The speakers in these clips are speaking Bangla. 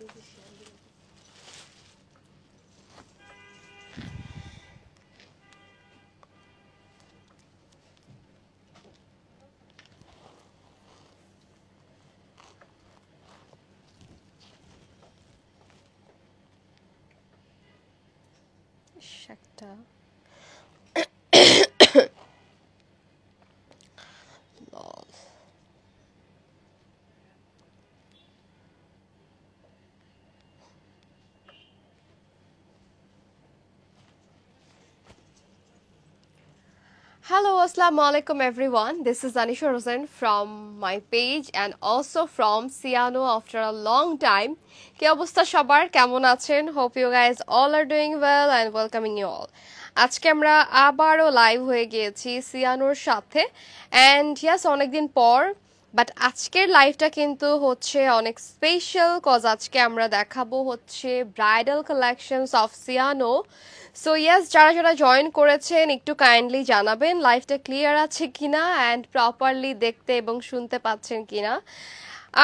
একটা লল Hello, Assalamu alaikum everyone. This is Anisha Rosen from my page and also from Ciano after a long time. কি অবস্থা সবার কেমন আছেন? Hope you guys all are doing well and welcoming you all. আজকে আমরা আবারও লাইভ হয়ে গিয়েছি সিয়ানোর সাথে and yes অনেকদিন পর বাট আজকের লাইভটা কিন্তু হচ্ছে অনেক স্পেশাল কজ আজকে আমরা দেখাবো হচ্ছে bridal collections of Siano so yes যারা যারা জয়েন করেছেন একটু কাইন্ডলি জানাবেন লাইভটা ক্লিয়ার আছে কিনা অ্যান্ড প্রপারলি দেখতে এবং শুনতে পাচ্ছেন কিনা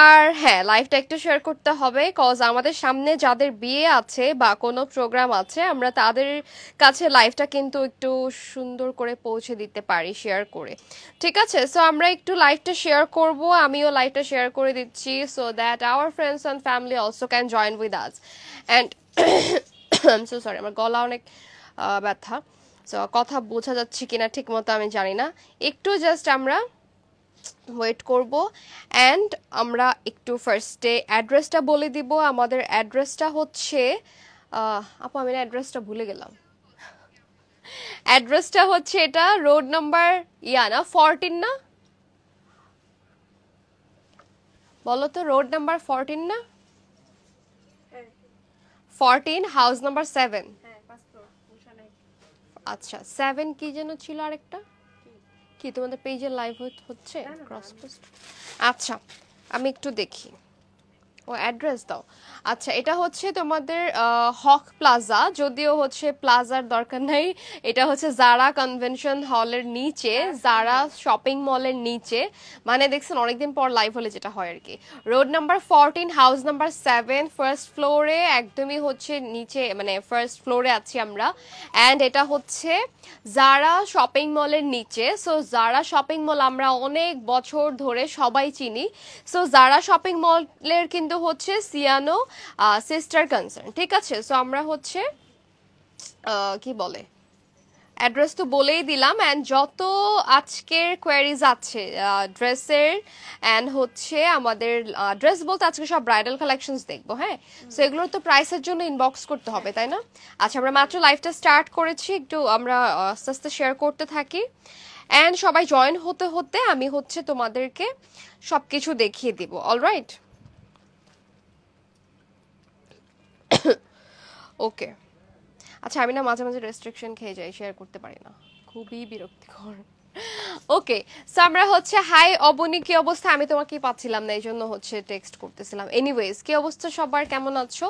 আর হ্যাঁ লাইভটা একটু শেয়ার করতে হবে কজ আমাদের সামনে যাদের বিয়ে আছে বা কোনো প্রোগ্রাম আছে আমরা তাদের কাছে লাইভটা কিন্তু একটু সুন্দর করে পৌঁছে দিতে পারি শেয়ার করে ঠিক আছে সো আমরা একটু লাইভটা শেয়ার করব আমিও লাইভটা শেয়ার করে দিচ্ছি so that our friends and family also can join with us and I am so sorry আমার গলা অনেক ব্যথা সো কথা বোঝা যাচ্ছে কিনা ঠিক মতো আমি জানি না একটু জাস্ট আমরা ওয়েট করব অ্যান্ড আমরা একটু ফার্স্টে অ্যাড্রেসটা বলে দিব আমাদের অ্যাড্রেসটা হচ্ছে আপু আমি অ্যাড্রেসটা ভুলে গেলাম অ্যাড্রেসটা হচ্ছে এটা রোড নাম্বার না 14 না বলো তো রোড নাম্বার 14 না 14 হাউস নাম্বার 7 আচ্ছা 7 কি যেন ছিল আরেকটা কি তোমাদের পেজে লাইভ হচ্ছে ক্রস পোস্ট আচ্ছা আমি একটু দেখি ও অ্যাড্রেস দাও আচ্ছা এটা হচ্ছে তোমাদের হক প্লাজা যদিও হচ্ছে প্লাজার দরকার নাই এটা হচ্ছে জারা কনভেনশন হলের নিচে জারা শপিং মলের নিচে মানে দেখছেন অনেকদিন পর লাইভ হলে যেটা হয় আর কি road number 14 house number 7 first ফ্লোরে একদমই হচ্ছে নিচে মানে ফার্স্ট ফ্লোরে আছি আমরা অ্যান্ড এটা হচ্ছে জারা শপিং মলের নিচে সো জারা শপিং মল আমরা অনেক বছর ধরে সবাই চিনি সো জারা শপিং মলের কিন্তু হচ্ছে সিয়ানো সিস্টার কনসার্ন ঠিক আছে সো আমরা হচ্ছে কি বলে অ্যাড্রেস তো বলেই দিলাম অ্যান্ড যত আজকের কোয়ারিজ আছে ড্রেসের অ্যান্ড হচ্ছে আমাদের ড্রেস বলতে আজকে সব ব্রাইডাল কালেকশনস দেখবো হ্যাঁ সো এগুলোর তো প্রাইসের জন্য ইনবক্স করতে হবে তাই না আচ্ছা আমরা মাত্র লাইভটা স্টার্ট করেছি একটু আমরা আস্তে আস্তে শেয়ার করতে থাকি অ্যান্ড সবাই জয়েন হতে হতে আমি হচ্ছে তোমাদেরকে সব কিছু দেখিয়ে দিব অলরাইট ওকে আচ্ছা আমি না মাঝে মাঝে রেস্ট্রিকশন খেয়ে যাই শেয়ার করতে পারি না খুবই বিরক্তিকর ওকে সো আমরা হচ্ছে হাই অবনী কি অবস্থা আমি তোমাকে পাচ্ছিলাম না এইজন্য হচ্ছে টেক্সট করতেছিলাম এনিওয়েজ কি অবস্থা সবার কেমন আছো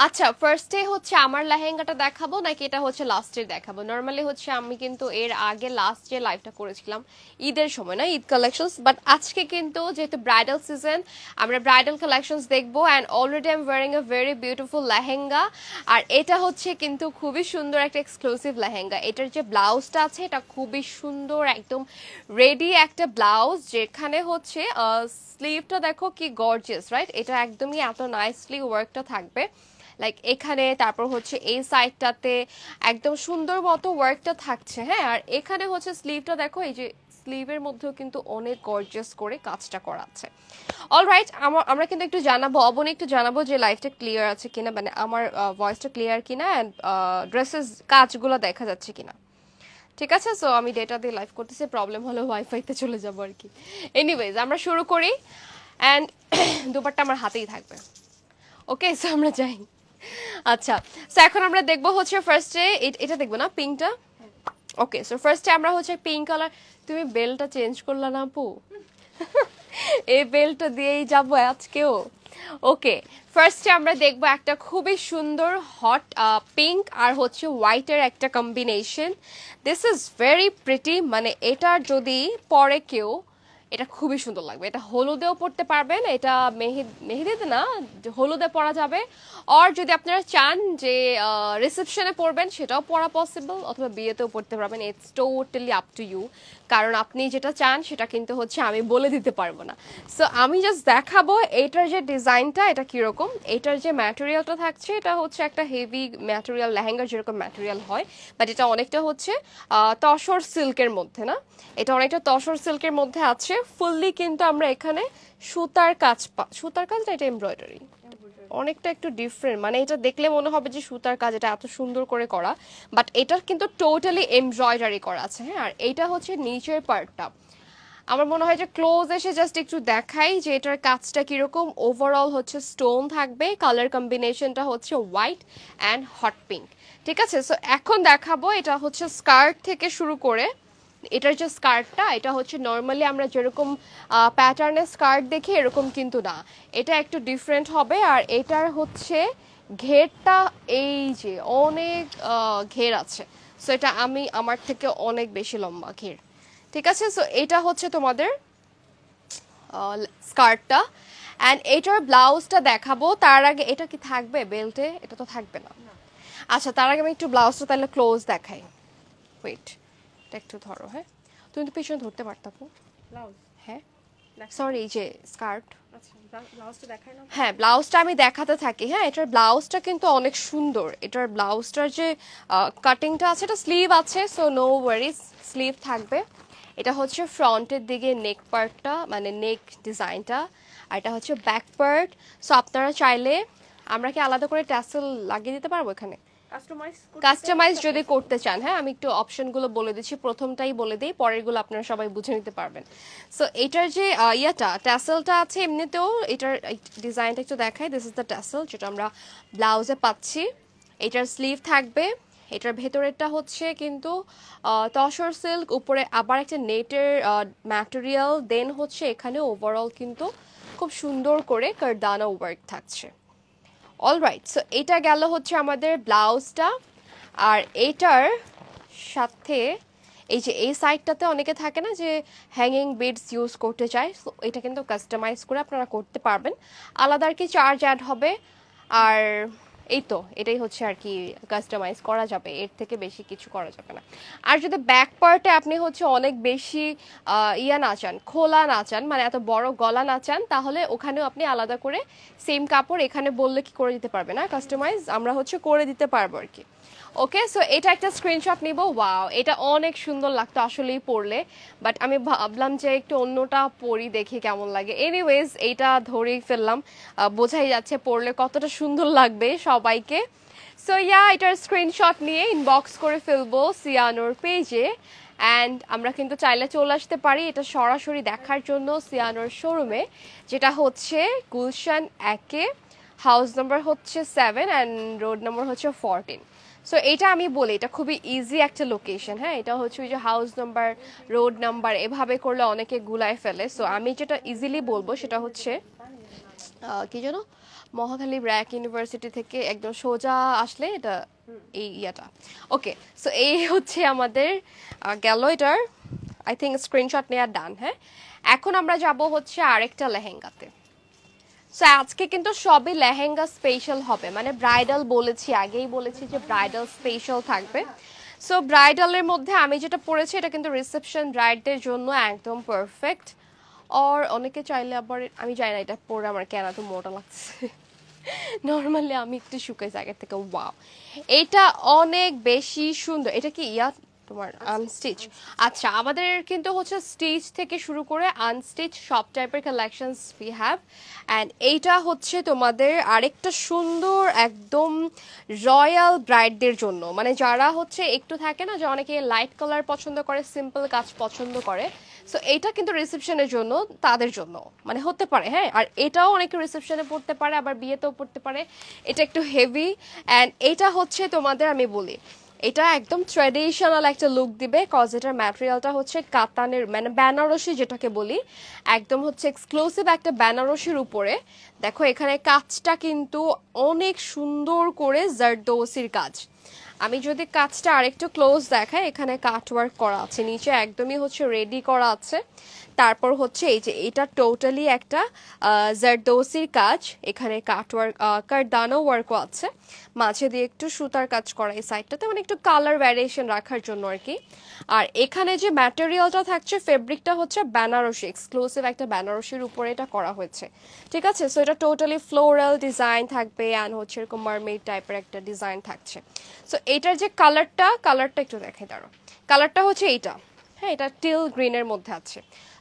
আচ্ছা ফার্স্টে হচ্ছে আমার লেহেঙ্গাটা দেখাবো নাকি এটা হচ্ছে লাস্টে দেখাবো নরমালি হচ্ছে আমি কিন্তু এর আগে লাস্ট যে লাইভটা করেছিলাম ঈদের সময় না ঈদ কালেকশনস বাট আজকে কিন্তু যেহেতু ব্রাইডাল সিজন আমরা ব্রাইডাল কালেকশনস দেখবো and already I am wearing a very beautiful lehenga আর এটা হচ্ছে কিন্তু খুবই সুন্দর একটা এক্সক্লুসিভ লেহেঙ্গা এটার যে ব্লাউজটা আছে এটা খুবই সুন্দর একদম রেডি একটা ব্লাউজ যেখানে হচ্ছে স্লিভটা দেখো কি গর্জিয়াস রাইট এটা একদমই এত নাইসলি ওয়ার্কটা থাকবে লাইক এখানে তারপর হচ্ছে এই সাইডটাতে একদম সুন্দর মতো ওয়ার্কটা থাকছে হ্যাঁ আর এখানে হচ্ছে স্লিভটা দেখো এই যে স্লিভের মধ্যেও কিন্তু অনেক গর্জিয়াস করে কাজটা করা আছে অলরাইট আমরা কিন্তু একটু জানাবো অবনী একটু জানাবো যে লাইভটা ক্লিয়ার আছে কিনা মানে আমার ভয়েসটা ক্লিয়ার কিনা অ্যান্ড ড্রেসেস কাজগুলো দেখা যাচ্ছে কিনা ঠিক আছে সো আমি ডেটা দিয়ে লাইভ করতেছি প্রবলেম হলে ওয়াইফাইতে চলে যাবো আর কি এনিওয়েজ আমরা শুরু করি অ্যান্ড দুপাট্টা আমার হাতেই থাকবে ওকে সো আমরা যাই আচ্ছা সো এখন আমরা দেখবো হচ্ছে ফার্স্টে এটা দেখবো না পিঙ্কটা ওকে সো ফার্স্টে আমরা হচ্ছে পিঙ্ক কালার তুমি বেলটা চেঞ্জ করলা না আপু এই বেলটা দিয়েই যাবো আজকেও ওকে ফার্স্টে আমরা দেখবো একটা খুবই সুন্দর হট পিঙ্ক আর হচ্ছে হোয়াইটের একটা combination this is very pretty মানে এটার যদি পরে কেউ এটা খুবই সুন্দর লাগবে। এটা হলুদেও পরতে পারবেন, এটা মেহেদিতে না, হলুদে পরা যাবে। আর যদি আপনারা চান যে রিসেপশনে পরবেন সেটাও পরা পসিবল, অথবা বিয়েতেও পরতে পারবেন। It's totally up to you, কারণ আপনি যেটা চান সেটা কিন্তু হচ্ছে আমি বলে দিতে পারবো না। সো আমি জাস্ট দেখাবো এটার যে ডিজাইনটা এটা কীরকম। এটার যে ম্যাটেরিয়ালটা থাকছে এটা হচ্ছে একটা হেভি ম্যাটেরিয়াল, লেহেঙ্গার যেরকম ম্যাটেরিয়াল হয়, বাট এটা অনেকটা হচ্ছে তসর সিল্কের মধ্যে, না এটা অনেকটা তসর সিল্কের মধ্যে আছে। ফুললি কিন্তু আমরা এখানে সুতার কাজ সুতার কাজ না, এটা এমব্রয়ডারি, অনেকটা একটু ডিফারেন্ট। মানে এটা দেখলে মনে হবে যে সুতার কাজ, এটা এত সুন্দর করে করা, বাট এটা কিন্তু টোটালি এমব্রয়ডারি করা আছে। হ্যাঁ, আর এইটা হচ্ছে নিচের পার্টটা। আমার মনে হয় যে ক্লোজ এসে জাস্ট একটু দেখাই যে এটার কাজটা কিরকম। ওভারঅল হচ্ছে স্টোন থাকবে, কালার কম্বিনেশনটা হচ্ছে হোয়াইট অ্যান্ড হট পিঙ্ক। ঠিক আছে, সো এখন দেখাবো এটা হচ্ছে স্কার্ট থেকে শুরু করে। এটার যে স্কার্টটা এটা হচ্ছে নর্মালি আমরা যেরকম প্যাটার্নের স্কার্ট দেখি এরকম কিন্তু না, এটা একটু ডিফারেন্ট হবে। আর এটার হচ্ছে ঘেরটা এই যে অনেক ঘের আছে, সো এটা আমার থেকে অনেক বেশি লম্বা ঘের। ঠিক আছে, সো এটা হচ্ছে তোমাদের স্কার্টটা। অ্যান্ড এটার ব্লাউজটা দেখাবো। তার আগে এটা কি থাকবে বেল্টে? এটা তো থাকবে না। আচ্ছা, তার আগে আমি একটু ব্লাউজটা তাহলে ক্লোজ দেখাই। ওয়েট, এটা একটু ধরো। হ্যাঁ, তুমি তো পিছনে ধরতে পারতা তো। ব্লাউজ? হ্যাঁ, সরি, এই যে স্কার্ট। আচ্ছা, ব্লাউজটা দেখাই না? হ্যাঁ, ব্লাউজটা আমি দেখাতে থাকি। হ্যাঁ, এটার ব্লাউজটা কিন্তু অনেক সুন্দর। এটার ব্লাউজটার যে কাটিংটা আছে, এটা স্লিভ আছে, সো নো ওয়ারিজ, স্লিভ থাকবে। এটা হচ্ছে ফ্রন্টের দিকে নেক পার্টটা, মানে নেক ডিজাইনটা, আর এটা হচ্ছে ব্যাক পার্ট। সো আপনারা চাইলে, আমরা কি আলাদা করে ট্যাসেল লাগিয়ে দিতে পারবো এখানে কাস্টমাইজ যদি করতে চান? হ্যাঁ, আমি একটু অপশনগুলো বলে দিচ্ছি, প্রথমটাই বলে দিই, পরেরগুলো আপনারা সবাই বুঝে নিতে পারবেন। সো এটার যে ট্যাসেলটা আছে, এমনিতেও এটার ডিজাইনটা একটু দেখাই। দিস ইজ দ্য ট্যাসেল যেটা আমরা ব্লাউজে পাচ্ছি। এটার স্লিভ থাকবে। এটার ভেতরেরটা হচ্ছে কিন্তু তসর সিল্ক, উপরে আবার একটা নেটের ম্যাটেরিয়াল, দেন হচ্ছে এখানে ওভারঅল কিন্তু খুব সুন্দর করে কারদানা ওয়ার্ক থাকছে। অলরাইট, সো এটা গেল হচ্ছে আমাদের ব্লাউজটা। আর এটার সাথে এই যে এই সাইডটাতে অনেকে থাকে না যে হ্যাঙ্গিং বিডস ইউজ করতে চায়, সো এটা কিন্তু কাস্টমাইজ করে আপনারা করতে পারবেন। আলাদা আর কি চার্জ অ্যাড হবে। আর এই তো এটাই হচ্ছে আর কি কাস্টমাইজ করা যাবে, এর থেকে বেশি কিছু করা যাবে না। আর যদি ব্যাক পার্টে আপনি হচ্ছে অনেক বেশি না চান, খোলা না চান, মানে এত বড় গলা না চান, তাহলে ওখানেও আপনি আলাদা করে সেম কাপড় এখানে বললে কি করে দিতে পারবে না, কাস্টমাইজ আমরা হচ্ছে করে দিতে পারবো আর কি। ওকে, সো এটা একটা স্ক্রিনশট নিব। ওয়াও, এটা অনেক সুন্দর লাগতো আসলেই পরলে, বাট আমি ভাবলাম যে একটু অন্যটা পরি, দেখি কেমন লাগে। এনিওয়েজ, এইটা ধরেই ফেললাম, বোঝাই যাচ্ছে পরলে কতটা সুন্দর লাগবে সবাইকে। সো এটার স্ক্রিনশট নিয়ে ইনবক্স করে ফেলবো সিয়ানোর পেজে। অ্যান্ড আমরা কিন্তু চাইলে চলে আসতে পারি এটা সরাসরি দেখার জন্য সিয়ানোর শোরুমে, যেটা হচ্ছে গুলশান 1-এ, হাউস নাম্বার হচ্ছে 7 অ্যান্ড রোড নাম্বার হচ্ছে 14। সো এটা আমি বলি এটা খুবই ইজি একটা লোকেশন। হ্যাঁ, এটা হচ্ছে ওই যে হাউস নাম্বার, রোড নাম্বার এভাবে করলে অনেকে গুলায় ফেলে। সো আমি যেটা ইজিলি বলবো সেটা হচ্ছে কি যেন, মহাখালী ব্র্যাক ইউনিভার্সিটি থেকে একদম সোজা আসলে এটা এই ইয়াটা। ওকে, সো এই হচ্ছে আমাদের গেল এটার আই থিঙ্ক স্ক্রিনশট নেওয়া ডান। হ্যাঁ, এখন আমরা যাব হচ্ছে আরেকটা লেহেঙ্গাতে। সো আজকে কিন্তু সবই লেহেঙ্গা স্পেশাল হবে, মানে ব্রাইডাল বলেছি, আগেই বলেছি যে ব্রাইডাল স্পেশাল থাকবে। সো ব্রাইডালের মধ্যে আমি যেটা পরেছি এটা কিন্তু রিসেপশন ব্রাইডদের জন্য একদম পারফেক্ট। আর অনেকে চাইলে আবার, আমি জানি না এটা পরে আমার কেন এত মোটা লাগছে, নর্মালি আমি একটু শুকাই আগের থেকে। ওয়াও, এটা অনেক বেশি সুন্দর। এটা কি তোমার আনস্টিচ? আচ্ছা, আমাদের কিন্তু হচ্ছে স্টিচ থেকে শুরু করে আনস্টিচ সব টাইপের কালেকশনস উই হ্যাভ। অ্যান্ড এইটা হচ্ছে তোমাদের আরেকটা সুন্দর একদম রয়্যাল ব্রাইডদের জন্য, মানে যারা হচ্ছে একটু থাকে না যে অনেকে লাইট কালার পছন্দ করে, সিম্পল কাজ পছন্দ করে, সো এইটা কিন্তু রিসেপশনের জন্য, তাদের জন্য মানে হতে পারে। হ্যাঁ, আর এটাও অনেকে রিসেপশনে পড়তে পারে, আবার বিয়েতেও পড়তে পারে। এটা একটু হেভি। অ্যান্ড এটা হচ্ছে তোমাদের, আমি বলি এটা একদম ট্র্যাডিশনাল একটা লুক দিবে, কজ এটার ম্যাটেরিয়ালটা হচ্ছে কাতানের, মানে বেনারসি যেটাকে বলি, একদম হচ্ছে এক্সক্লুসিভ একটা বেনারসির উপরে। দেখো এখানে কাজটা কিন্তু অনেক সুন্দর করে জারদৌসির কাজ। আমি যদি কাজটা আরেকটু ক্লোজ দেখাই, এখানে কাটওয়ার্ক করা আছে, নিচে একদমই হচ্ছে রেডি করা আছে। তারপর হচ্ছে এই যে এটা টোটালি একটা জারদৌসির কাজ, এখানে কাটওয়ার্ক কারদানো ওয়ার্কও আছে, মাঝে দিয়ে একটু সুতার কাজ করা এই সাইডটাতে, মানে একটু কালার ভ্যারিয়েশন রাখার জন্য আর কি। আর এখানে যে ম্যাটেরিয়ালটা থাকছে, ফেব্রিকটা হচ্ছে বেনারসি, এক্সক্লুসিভ একটা বেনারসির উপরে এটা করা হয়েছে, ঠিক আছে। সো এটা টোটালি ফ্লোরাল ডিজাইন থাকবে অ্যান্ড হচ্ছে এরকম মারমেড টাইপের একটা ডিজাইন থাকছে। সো এটার যে কালারটা একটু দেখে দাঁড়ো, কালারটা হচ্ছে এইটা, হ্যাঁ, এটা টিল গ্রিনের মধ্যে আছে।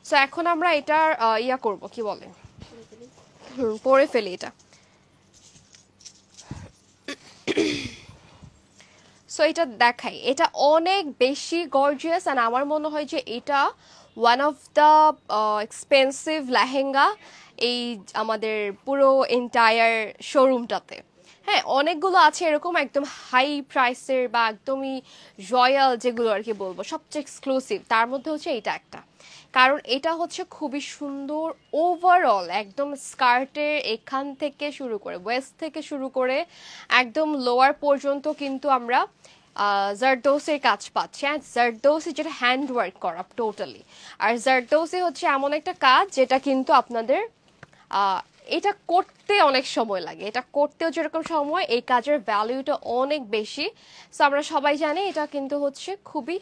সো এখন আমরা এটার ইয়া করব, কি বলে, পরে ফেলি এটা। সো এটা দেখাই, এটা অনেক বেশি গর্জিয়াস অ্যান্ড আমার মনে হয় যে এটা one of the expensive lehenga এই আমাদের পুরো এন্টায়ার শোরুমটাতে। হ্যাঁ, অনেকগুলো আছে এরকম একদম হাই প্রাইসের বা একদমই রয়্যাল যেগুলো আর কি বলবো সবচেয়ে এক্সক্লুসিভ, তার মধ্যে হচ্ছে এটা একটা। কারণ এটা হচ্ছে খুবই সুন্দর ওভারঅল, একদম স্কার্টের এখান থেকে শুরু করে ওয়েস্ট থেকে শুরু করে একদম লোয়ার পর্যন্ত কিন্তু আমরা জারদৌসির কাজ পাচ্ছি। হ্যাঁ, জারদৌসি যেটা হ্যান্ডওয়ার্ক করা টোটালি। আর জারদৌসি হচ্ছে এমন একটা কাজ যেটা কিন্তু আপনাদের এটা করতে অনেক সময় লাগে, এটা করতেও যেরকম সময়, এই কাজের ভ্যালুটা অনেক বেশি। সো আমরা সবাই জানি এটা কিন্তু হচ্ছে খুবই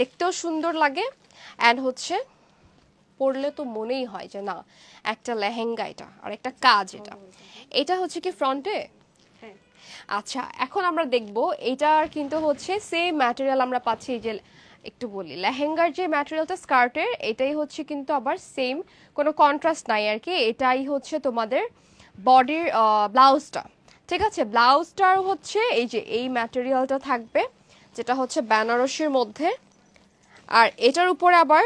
দেখতেও সুন্দর লাগে অ্যান্ড হচ্ছে পরলে তো মনেই হয় যে না একটা লেহেঙ্গা এটা, আর একটা কাজ এটা। এটা হচ্ছে কি ফ্রন্টে, আচ্ছা এখন আমরা দেখব এটার কিন্তু হচ্ছে সেম ম্যাটেরিয়াল আমরা পাচ্ছি। এই যে একটু বলি, লেহেঙ্গার যে ম্যাটেরিয়ালটা স্কার্টের, এটাই হচ্ছে কিন্তু আবার সেম, কোনো কন্ট্রাস্ট নাই আর কি। এটাই হচ্ছে তোমাদের বডির ব্লাউজটা, ঠিক আছে। ব্লাউজটার হচ্ছে এই যে এই ম্যাটেরিয়ালটা থাকবে, যেটা হচ্ছে বেনারসির মধ্যে। আর এটার উপরে আবার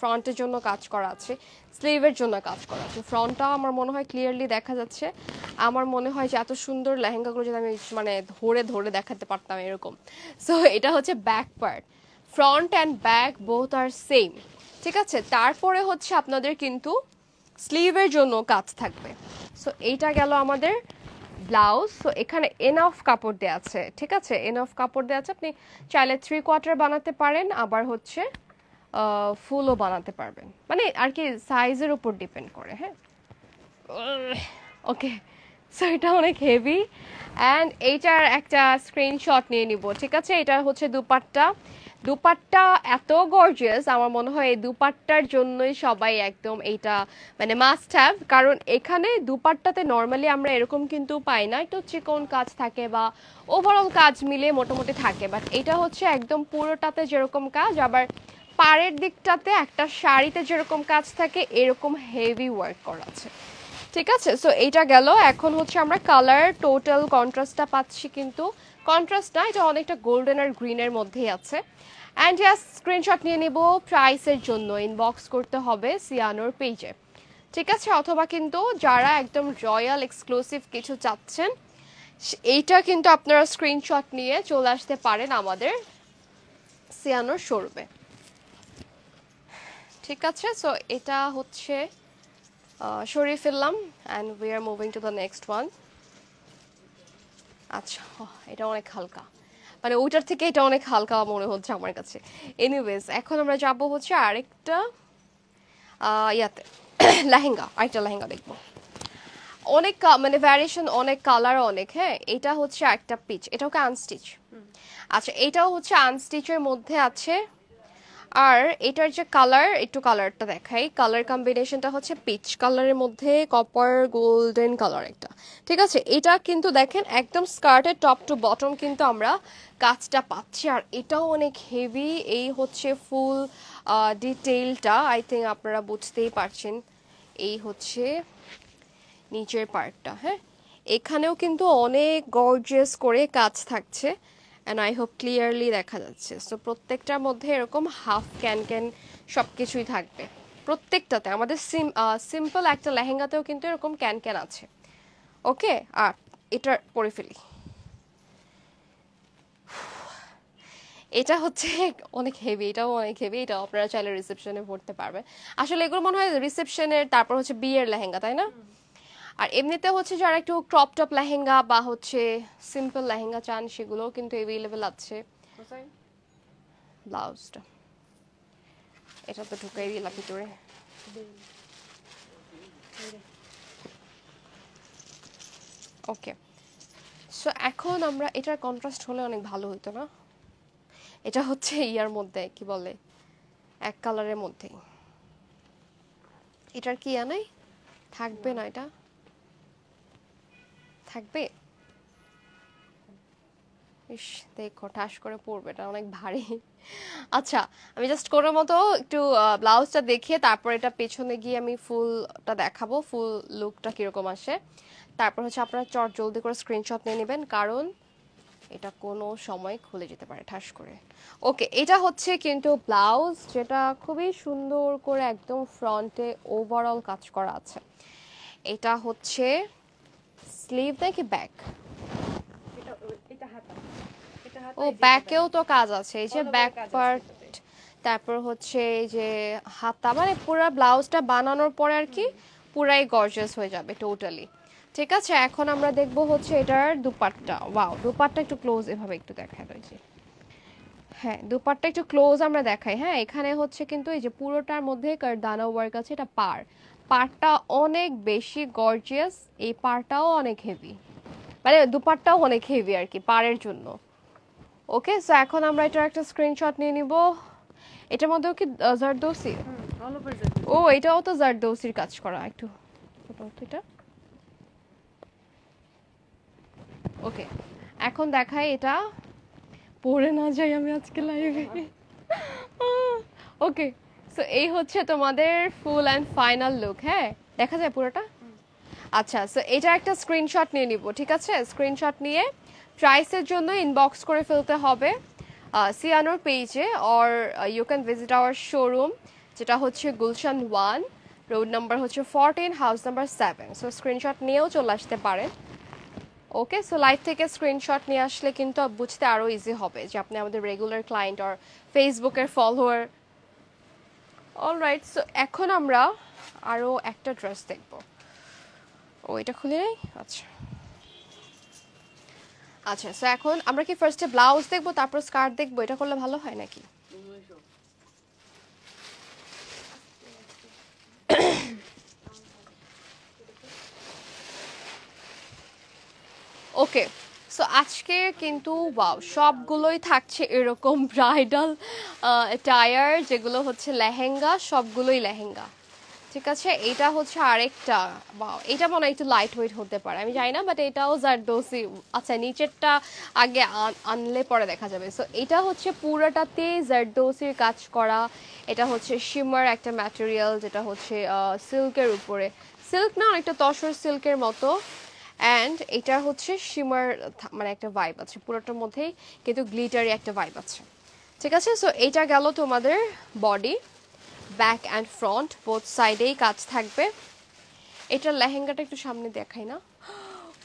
ফ্রন্টের জন্য কাজ করা আছে, স্লিভের জন্য কাজ করা আছে। ফ্রন্টটা আমার মনে হয় ক্লিয়ারলি দেখা যাচ্ছে। আমার মনে হয় যে এত সুন্দর লেহেঙ্গাগুলো যদি আমি মানে ধরে ধরে দেখাতে পারতাম এরকম। সো এটা হচ্ছে back part, front and back both are same, ঠিক আছে। তারপরে হচ্ছে আপনাদের কিন্তু স্লিভের জন্য কাজ থাকবে। সো এইটা গেল আমাদের ব্লাউজ। সো এখানে এনাফ কাপড় দেওয়া আছে, ঠিক আছে, এনাফ কাপড় দেওয়া আছে। আপনি চাইলে 3/4 বানাতে পারেন, আবার হচ্ছে ফুলও বানাতে পারবেন, মানে আর কি সাইজের উপর ডিপেন্ড করে। হ্যাঁ, ওকে। সো এটা অনেক হেভি অ্যান্ড এইটার একটা স্ক্রিনশট নিয়ে নিব, ঠিক আছে। এটা হচ্ছে দুপাট্টা এত গর্জিয়াস, আমার মনে হয় এই দুপাট্টার জন্যই সবাই একদম এইটা মানে মাস্ট হ্যাভ। কারণ এখানে দুপাট্টাতে নর্মালি আমরা এরকম কিন্তু পাই না, একটু চিকন কাজ থাকে বা ওভারঅল কাজ মিলে মোটামুটি থাকে, বাট এটা হচ্ছে একদম পুরোটাতে যেরকম কাজ, আবার পাড়ের দিকটাতে একটা শাড়িতে যেরকম কাজ থাকে এরকম হেভি ওয়ার্ক করা আছে, ঠিক আছে। সো এইটা গেল। এখন হচ্ছে আমরা কালার টোটাল কন্ট্রাস্টটা পাচ্ছি, কিন্তু কন্ট্রাস্ট না, এটা অনেকটা গোল্ডেন আর গ্রিনের মধ্যেই আছে। অ্যান্ড জাস্ট স্ক্রিনশট নিয়ে নেব প্রাইসের জন্য, ইনবক্স করতে হবে সিয়ানোর পেজে, ঠিক আছে। অথবা কিন্তু যারা একদম রয়্যাল এক্সক্লুসিভ কিছু চাচ্ছেন, এইটা কিন্তু আপনারা স্ক্রিনশট নিয়ে চলে আসতে পারেন আমাদের সিয়ানোর শোরুমে, ঠিক আছে। সো এটা হচ্ছে সরিয়ে ফেললাম and we are moving to the next one. আচ্ছা, এটা অনেক হালকা, মানে ওইটার থেকে এটা অনেক হালকা মনে হচ্ছে আমার কাছে। এনিওয়েজ, এখন আমরা যাব হচ্ছে আরেকটা ইয়াতে লেহেঙ্গা, আরেকটা লেহেঙ্গা দেখবো। অনেক মানে ভ্যারিয়েশন, অনেক কালার অনেক। হ্যাঁ, এটা হচ্ছে একটা পিচ, এটাও কি আনস্টিচ? আচ্ছা, এটাও হচ্ছে আনস্টিচের মধ্যে আছে। আর এটার যে কালার, একটু কালারটা দেখাই, কালার কম্বিনেশনটা হচ্ছে পিচ কালারের মধ্যে কপার গোল্ডেন কালার একটা, ঠিক আছে। এটা কিন্তু দেখেন একদম স্কার্টের টপ টু বটম কিন্তু আমরা কাজটা পাচ্ছি, আর এটাও অনেক হেভি। এই হচ্ছে ফুল ডিটেইলটা, আই থিঙ্ক আপনারা বুঝতেই পারছেন। এই হচ্ছে নিচের পার্টটা, হ্যাঁ, এখানেও কিন্তু অনেক গর্জিয়াস করে কাজ থাকছে অ্যান্ড আই হোপ ক্লিয়ারলি দেখা যাচ্ছে। সো প্রত্যেকটার মধ্যে এরকম হাফ ক্যান সব কিছুই থাকবে প্রত্যেকটাতে। আমাদের সিম্পল একটা লেহেঙ্গাতেও কিন্তু এরকম ক্যান আছে, ওকে। আর এটা পরে ফেলি, এটা হচ্ছে অনেক হেভি, এটাও অনেক হেভি। এটাও আপনারা চাইলে রিসেপশনে পড়তে পারবেন। আসলে এগুলো মনে হয় রিসেপশনের, তারপর হচ্ছে বিয়ের লেহেঙ্গা, তাই না? আর এমনিতে হচ্ছে যারা একটু ক্রপ টপ লেহেঙ্গা বা হচ্ছে সিম্পল লেহেঙ্গা চান সেগুলোও কিন্তু অ্যাভেলেবেল আছে। ব্লাউজটা এটা তো ঢুকাই দিলাম ভিতরে। ওকে, সো এখন আমরা এটার কন্ট্রাস্ট হলে অনেক ভালো হতো না? এটা হচ্ছে ইয়ার মধ্যে কি বলে এক কালারের মধ্যেই। এটার কি নাই থাকবে না? এটা থাকবে। ইস দেখো ঠাস করে পড়বে, এটা অনেক ভারী। আচ্ছা আমি জাস্ট কোনো মতো একটু ব্লাউজটা দেখিয়ে তারপর এটা পেছনে গিয়ে আমি ফুলটা দেখাবো, ফুল লুকটা কিরকম আসে। তারপর হচ্ছে আপনারা চট জলদি করে স্ক্রিনশট নিয়ে নেবেন, কারণ এটা কোনো সময় খুলে যেতে পারে ঠাস করে। ওকে, এটা হচ্ছে কিন্তু ব্লাউজ, যেটা খুবই সুন্দর করে একদম ফ্রন্টে ওভারঅল কাজ করা আছে। এটা হচ্ছে স্লিভ নাকি ব্যাক? ও ব্যাকেও তো কাজ আছে, এই যে ব্যাক পার্ট, তারপর হচ্ছে এই যে হাতা, মানে পুরো ব্লাউজটা বানানোর পরে আর কি পুরাই গর্জিয়াস হয়ে যাবে টোটালি। ঠিক আছে, এখন আমরা দেখবো হচ্ছে এটার দুপাট্টা। ওয়াও, দুপাট্টা একটু ক্লোজ এভাবে একটু দেখাই রয়েছে। হ্যাঁ দুপাট্টা একটু ক্লোজ আমরা দেখাই। হ্যাঁ এখানে হচ্ছে কিন্তু এই যে পুরোটার মধ্যে কারদানা ওয়ার্ক আছে। এটা পাড়টা অনেক বেশি গর্জিয়াস, এই পাড়টাও অনেক হেভি, মানে দুপাট্টাও অনেক হেভি আর কি পাড়ের জন্য। ওকে, সো এখন আমরা এটার একটা স্ক্রিনশট নিয়ে নিব। এটার মধ্যেও কি জারদৌসি? ও এটাও তো জারদৌসির কাজ করা। একটু এটা ওকে, এখন দেখাই এটা পড়ে না যাই আমি আজকে লাইভে। ওকে, সো এই হচ্ছে তোমাদের ফুল অ্যান্ড ফাইনাল লুক। হ্যাঁ দেখা যায় পুরোটা? আচ্ছা, সো এটা একটা স্ক্রিনশট নিয়ে নিব। ঠিক আছে, স্ক্রিনশট নিয়ে প্রাইসের জন্য ইনবক্স করে ফেলতে হবে সিয়ানোর পেজে, or you can visit our showroom, যেটা হচ্ছে গুলশান 1, রোড নাম্বার হচ্ছে 14, হাউস নাম্বার 7। সো স্ক্রিনশট নিয়েও চলে আসতে পারেন। ওকে, সো লাইভ থেকে স্ক্রিনশট নিয়ে আসলে কিন্তু বুঝতে আরও ইজি হবে যে আপনি আমাদের রেগুলার ক্লায়েন্ট আর ফেসবুকের ফলোয়ার। অলরাইট, সো এখন আমরা আরও একটা ড্রেস দেখব। ও এটা খুলে নেই। আচ্ছা আচ্ছা, সো এখন আমরা কি ফার্স্টে ব্লাউজ দেখবো তারপর স্কার্ট দেখবো? এটা করলে ভালো হয় নাকি? ওকে, সো আজকে কিন্তু ওয়াও সবগুলোই থাকছে এরকম ব্রাইডাল টায়ার, যেগুলো হচ্ছে লেহেঙ্গা, সবগুলোই লেহেঙ্গা। ঠিক আছে, এটা হচ্ছে আরেকটা। ওয়াও, এটা মনে হয় একটু লাইট ওয়েট হতে পারে, আমি জানি না, বাট এটাও জারদৌসি। আচ্ছা নিচেরটা আগে আনলে পরে দেখা যাবে। সো এটা হচ্ছে পুরোটাতে জারদৌসির কাজ করা। এটা হচ্ছে শিমার একটা ম্যাটেরিয়াল, যেটা হচ্ছে সিল্কের উপরে, সিল্ক না অনেকটা তসর সিল্কের মতো। অ্যান্ড এটা হচ্ছে শিমার, মানে একটা ভাইব আছে পুরোটার মধ্যেই, কিন্তু গ্লিটারি একটা ভাইব আছে। ঠিক আছে, সো এইটা গেল তোমাদের body, back and front both সাইডেই কাজ থাকবে। এটার লেহেঙ্গাটা একটু সামনে দেখাই না?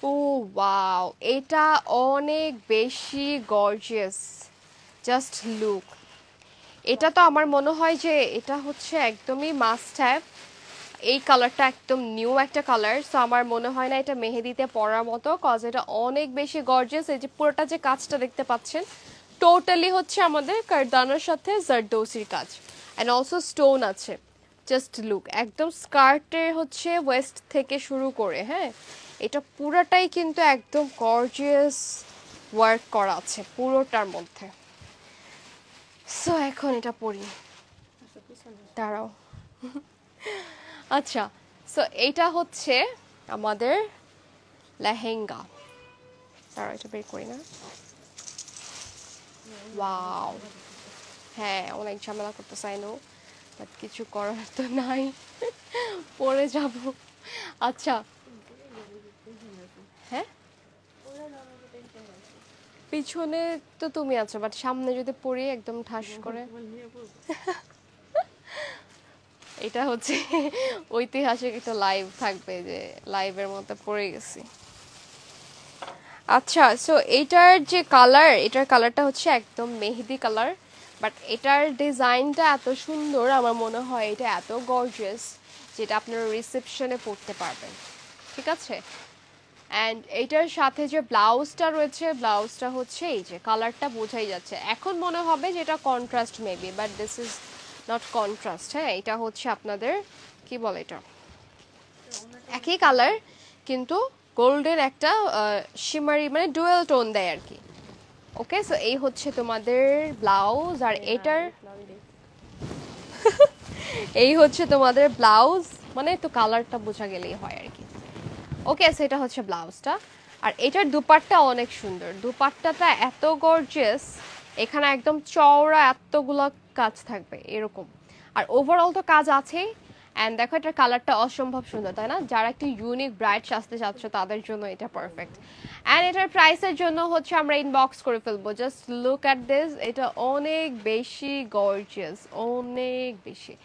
ও ওয়াও, এটা অনেক বেশি গর্জিয়াস, জাস্ট লুক। এটা তো আমার মনে হয় যে এটা হচ্ছে একদমই মাস্ট হ্যাভ। এই কালারটা একদম নিউ একটা কালার, সো আমার মনে হয় না এটা মেহেদিতে পরার মতো, কজ এটা অনেক বেশি গর্জিয়াস। এই যে পুরোটা যে কাজটা দেখতে পাচ্ছেন টোটালি হচ্ছে আমাদের কারদানার সাথে জারদৌসির কাজ, অ্যান্ড অলসো স্টোন আছে। জাস্ট লুক, একদম স্কার্টের হচ্ছে ওয়েস্ট থেকে শুরু করে, হ্যাঁ এটা পুরোটাই কিন্তু একদম গর্জিয়াস ওয়ার্ক করা আছে পুরোটার মধ্যে। সো এখন এটা পরি, দাঁড়াও। আচ্ছা, সো এইটা হচ্ছে আমাদের লেহেঙ্গা। দাঁড়াও এটা বের করি না। ওয়াও, হ্যাঁ অনেক ঝামেলা করতে চাই না, বাট কিছু করার তো নাই, পরে যাব। আচ্ছা হ্যাঁ, পিছনে তো তুমি আছো, বাট সামনে যদি পড়ি একদম ঠাস করে। এটা হচ্ছে ঐতিহাসিক একটা লাইভ থাকবে, যে লাইভের মধ্যে পড়ে গেছি। আচ্ছা, সো এইটার যে কালার, এটার কালারটা হচ্ছে একদম মেহেদি কালার, বাট এটার ডিজাইনটা এত সুন্দর, আমার মনে হয় এটা এত গর্জিয়াস যেটা আপনারা রিসেপশনে পড়তে পারবেন। ঠিক আছে। অ্যান্ড এইটার সাথে যে ব্লাউজটা রয়েছে, ব্লাউজটা হচ্ছে এই যে কালারটা বোঝাই যাচ্ছে। এখন মনে হবে যে এটা contrast maybe, but this is not contrast. হ্যাঁ, এটা হচ্ছে আপনাদের কি বলে, এটা একই কালার কিন্তু গোল্ডের একটা শিমারি মানে ডুয়েল টোন দেয় আর কি। ওকে, সো এই হচ্ছে তোমাদের ব্লাউজ, আর এটার এই হচ্ছে তোমাদের ব্লাউজ, মানে তো কালারটা বোঝা গেলেই হয় আর কি। ওকে, সো এটা হচ্ছে ব্লাউজটা। আর এটার দুপাট্টা অনেক সুন্দর, দুপাট্টাটা এত গর্জিয়াস, এখানে একদম চওড়া এতগুলো কাজ থাকবে এরকম। আর ওভারঅল তো কাজ আছেই। অ্যান্ড দেখো এটার কালারটা অসম্ভব সুন্দর, তাই না? যারা একটু ইউনিক ব্রাইট সাজতে চাচ্ছ তাদের জন্য এটা পারফেক্ট। অ্যান্ড এটার প্রাইসের জন্য হচ্ছে আমরা ইনবক্স করে ফেলবো। জাস্ট লুক অ্যাট দিস, এটা অনেক বেশি গর্জিয়াস, অনেক বেশি।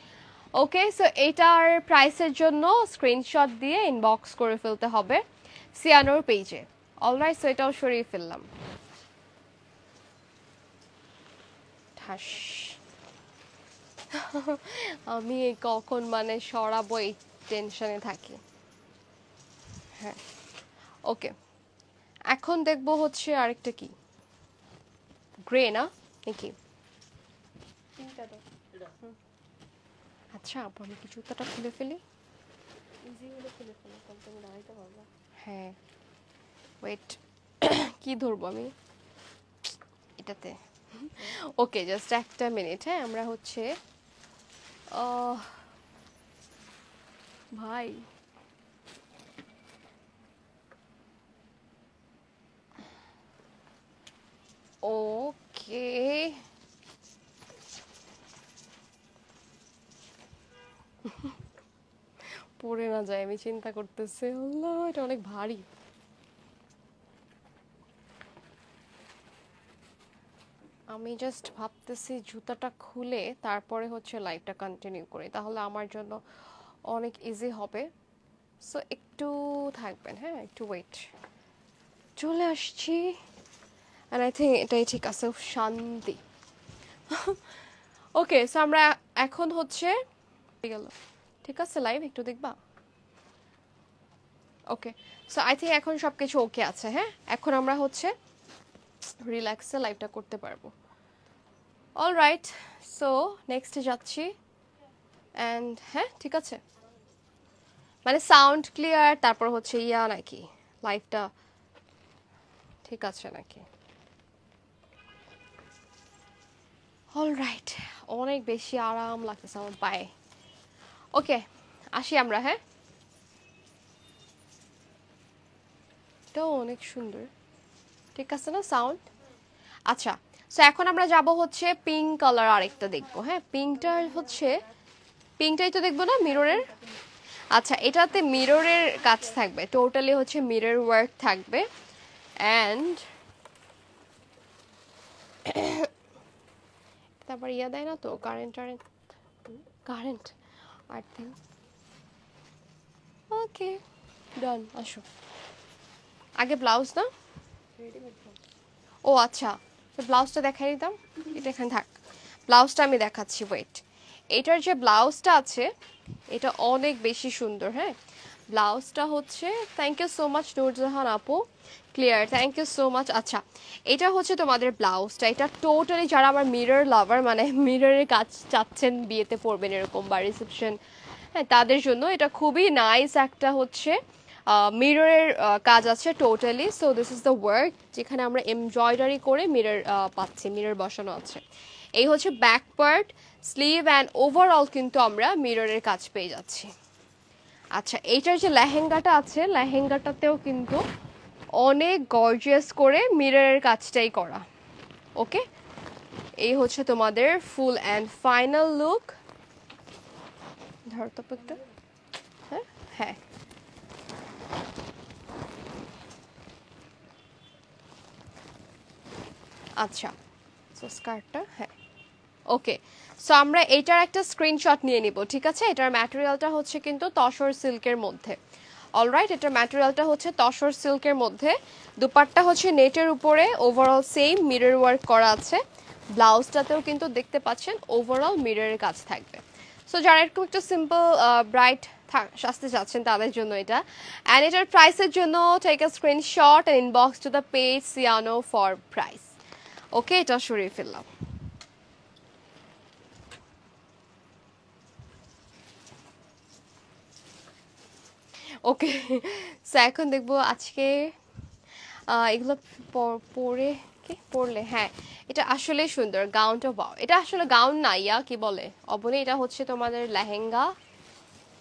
ওকে, সো এটার প্রাইসের জন্য স্ক্রিনশট দিয়ে ইনবক্স করে ফেলতে হবে সিয়ানোর পেজে। অলরাইট, সো এটাও সরিয়ে ফেললাম। ঠাস আমি কখন মানে সরাবো এই টেনশনে থাকি। হ্যাঁ, ওকে, এখন দেখবো হচ্ছে আরেকটা কি, গ্রে না নাকি? আচ্ছা আপু, আমি কি জুতাটা খুলে ফেলি? হ্যাঁ, ওয়েট, কি ধরবো আমি এটাতে? ওকে, জাস্ট একটা মিনিট। হ্যাঁ, আমরা হচ্ছে ভাই ওকে, পড়ে না যায় আমি চিন্তা করতেছি। আল্লাহ, এটা অনেক ভারী। আমি জাস্ট ভাবতেছি জুতাটা খুলে তারপরে হচ্ছে লাইভটা কন্টিনিউ করি, তাহলে আমার জন্য অনেক ইজি হবে। সো একটু থাকবেন, হ্যাঁ একটু ওয়েট, চলে আসছি। অ্যান্ড আই থিঙ্ক এটাই ঠিক আছে, শান্তি। ওকে, সো আমরা এখন হচ্ছে গেল, ঠিক আছে লাইভ একটু দেখবা? ওকে, সো আই থিঙ্ক এখন সব কিছু ওকে আছে। হ্যাঁ, এখন আমরা হচ্ছে রিল্যাক্সে লাইভটা করতে পারবো। অলরাইট, সো নেক্সটে যাচ্ছি। অ্যান্ড হ্যাঁ ঠিক আছে, মানে সাউন্ড ক্লিয়ার, তারপর হচ্ছে ইয়া নাকি লাইভটা ঠিক আছে নাকি? অলরাইট, অনেক বেশি আরাম লাগতেছে আমার পায়ে। ওকে, আসি আমরা। হ্যাঁ, এটাও অনেক সুন্দর, ঠিক আছে না সাউন্ড? আচ্ছা, সো এখন আমরা যাব হচ্ছে পিঙ্ক কালার আরেকটা দেখবো। হ্যাঁ, পিঙ্কটার হচ্ছে, পিঙ্কটাই তো দেখবো না মিররের? আচ্ছা, এটাতে মিররের কাজ থাকবে, টোটালি হচ্ছে মিরর ওয়ার্ক থাকবে। অ্যান্ড তারপর ইয়া দেয় না তো কারেন্ট টারেন্ট, কারেন্ট আই থিঙ্ক। ওকে, ডান, আসো। আগে ব্লাউজ না? ও আচ্ছা, তো ব্লাউজটা দেখাই দিতাম, এটা এখানে থাক। ব্লাউজটা আমি দেখাচ্ছি, ওয়েট। এটার যে ব্লাউজটা আছে এটা অনেক বেশি সুন্দর। হ্যাঁ, ব্লাউজটা হচ্ছে, thank you so much Nurjahan আপু, clear, thank you so much. আচ্ছা, এটা হচ্ছে তোমাদের ব্লাউজটা। এটা টোটালি যারা আমার মিরর লাভার, মানে মিররের কাজ চাচ্ছেন, বিয়েতে পরবেন এরকম বা রিসেপশন, হ্যাঁ তাদের জন্য এটা খুবই নাইস একটা হচ্ছে মিররের কাজ আছে totally. So this is the work, যেখানে আমরা এমব্রয়ডারি করে মিরর পাচ্ছি, মিরর বসানো আছে। এই হচ্ছে back part, sleeve and overall কিন্তু আমরা মিররের কাজ পেয়ে যাচ্ছি। আচ্ছা, এইটার যে লেহেঙ্গাটা আছে, লেহেঙ্গাটাতেও কিন্তু অনেক গর্জিয়াস করে মিররের কাজটাই করা। ওকে, এই হচ্ছে তোমাদের ফুল অ্যান্ড ফাইনাল লুক। ধর তো একটা, হ্যাঁ হ্যাঁ, আচ্ছা, সো স্কার্টটা, হ্যাঁ ওকে। সো আমরা এইটার একটা স্ক্রিনশট নিয়ে নিব, ঠিক আছে? এটার ম্যাটেরিয়ালটা হচ্ছে কিন্তু তসর সিল্কের মধ্যে। অলরাইট, এটার ম্যাটেরিয়ালটা হচ্ছে তসর সিল্কের মধ্যে, দুপাট্টা হচ্ছে নেটের উপরে, ওভারঅল সেম মিরর ওয়ার্ক করা আছে। ব্লাউজটাতেও কিন্তু দেখতে পাচ্ছেন ওভারঅল মিররের কাজ থাকবে। সো যারা একটু সিম্পল ব্রাইট সাজতে চাচ্ছেন তাদের জন্য এটা। অ্যান্ড এটার প্রাইসের জন্য take a screenshot and inbox to the page Siano for price. Okay, এটা সরিয়ে ফেললাম। ওকে, সো এখন দেখবো আজকে এগুলো পরে কি পরলে, হ্যাঁ এটা আসলে সুন্দর গাউনটা। বাও, এটা আসলে গাউন না, ইয়া কি বলে অবনি, এটা হচ্ছে তোমাদের লেহেঙ্গা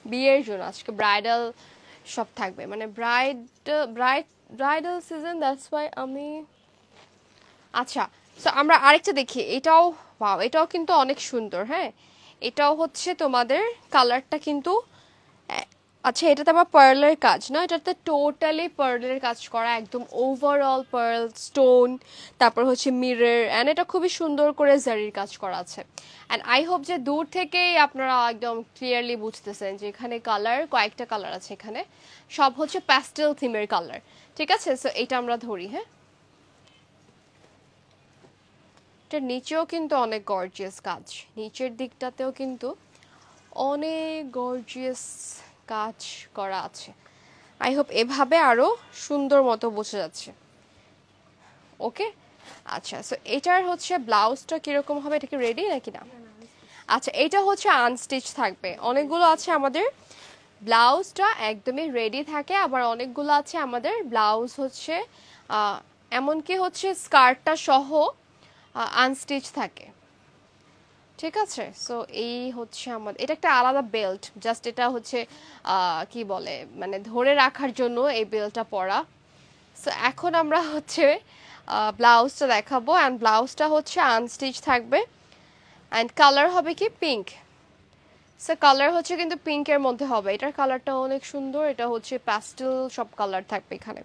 বিয়ের জন্য। আজকে ব্রাইডাল সব থাকবে, মানে ব্রাইডাল সিজন, দ্যাটস ওয়াই আমি। আচ্ছা, সো আমরা আরেকটা দেখি, এটাও ওয়াও, এটাও কিন্তু অনেক সুন্দর। হ্যাঁ, এটাও হচ্ছে তোমাদের কালারটা কিন্তু আচ্ছা, এটাতে আবার পার্লের কাজ না, এটাতে টোটালি পার্লের কাজ করা, একদম ওভারঅল পার্ল স্টোন, তারপর হচ্ছে মিরর, অ্যান্ড এটা খুবই সুন্দর করে জারির কাজ করা আছে। অ্যান্ড আই হোপ যে দূর থেকেই আপনারা একদম ক্লিয়ারলি বুঝতেছেন যে এখানে কালার, কয়েকটা কালার আছে এখানে, সব হচ্ছে প্যাস্টেল থিমের কালার। ঠিক আছে, সো এটা আমরা ধরি। হ্যাঁ, এটার নিচেও কিন্তু অনেক গর্জিয়াস কাজ, নিচের দিকটাতেও কিন্তু অনেক গর্জিয়াস কাজ করা আছে। আই হোপ এভাবে আরো সুন্দর মতো বোঝা যাচ্ছে। ওকে, আচ্ছা, সো এটার হচ্ছে ব্লাউজটা কিরকম হবে, এটা কি রেডি নাকি না? আচ্ছা, এটা হচ্ছে আনস্টিচ থাকবে, অনেকগুলো আছে আমাদের ব্লাউজটা একদমই রেডি থাকে, আবার অনেকগুলো আছে আমাদের ব্লাউজ হচ্ছে এমনকি হচ্ছে স্কার্টটা সহ আনস্টিচ থাকে। ঠিক আছে, সো এই হচ্ছে আমাদের, এটা একটা আলাদা বেল্ট, জাস্ট এটা হচ্ছে কি বলে মানে ধরে রাখার জন্য এই বেল্টটা পরা। সো এখন আমরা হচ্ছে ব্লাউজটা দেখাবো, অ্যান্ড ব্লাউজটা হচ্ছে আনস্টিচ থাকবে, অ্যান্ড কালার হবে কি পিঙ্ক। সো কালার হচ্ছে কিন্তু পিঙ্কের মধ্যে হবে, এটার কালারটা অনেক সুন্দর, এটা হচ্ছে প্যাস্টেল সব কালার থাকবে এখানে,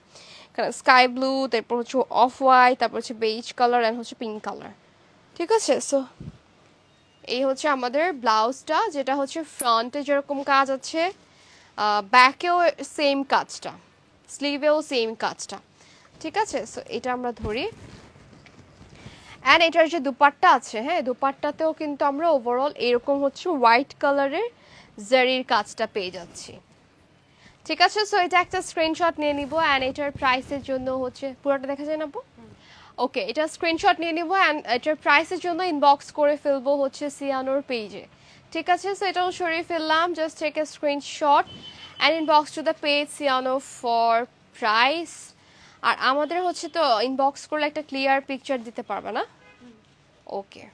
এখানে স্কাই ব্লু, তারপর হচ্ছে অফ হোয়াইট, তারপর হচ্ছে বেজ কালার, অ্যান্ড হচ্ছে পিঙ্ক কালার। ঠিক আছে, সো এই হচ্ছে আমাদের ব্লাউজটা, যেটা হচ্ছে ফ্রন্টে যেরকম কাজ আছে, ব্যাকেও সেম কাজটা, স্লিভেও সেম কাজটা। ঠিক আছে, সো এটা আমরা ধরি। অ্যান্ড এটার যে দুপাট্টা আছে, হ্যাঁ দুপাট্টাতেও কিন্তু আমরা ওভারঅল এরকম হচ্ছে হোয়াইট কালারের জারির কাজটা পেয়ে যাচ্ছি। ঠিক আছে, সো এটা একটা স্ক্রিনশট নিয়ে নিব, অ্যান্ড এটার প্রাইসের জন্য হচ্ছে পুরোটা দেখা যায় না? ওকে, এটা স্ক্রিনশট নিয়ে নিব, অ্যান্ড এটার প্রাইসের জন্য ইনবক্স করে ফেলবো হচ্ছে সিয়ানোর পেজে। ঠিক আছে, সো এটাও সরিয়ে ফেললাম, just take a screenshot and inbox to the page Siano for price. আর আমাদের হচ্ছে তো ইনবক্স করলে একটা ক্লিয়ার পিকচার দিতে পারবে না? ওকে,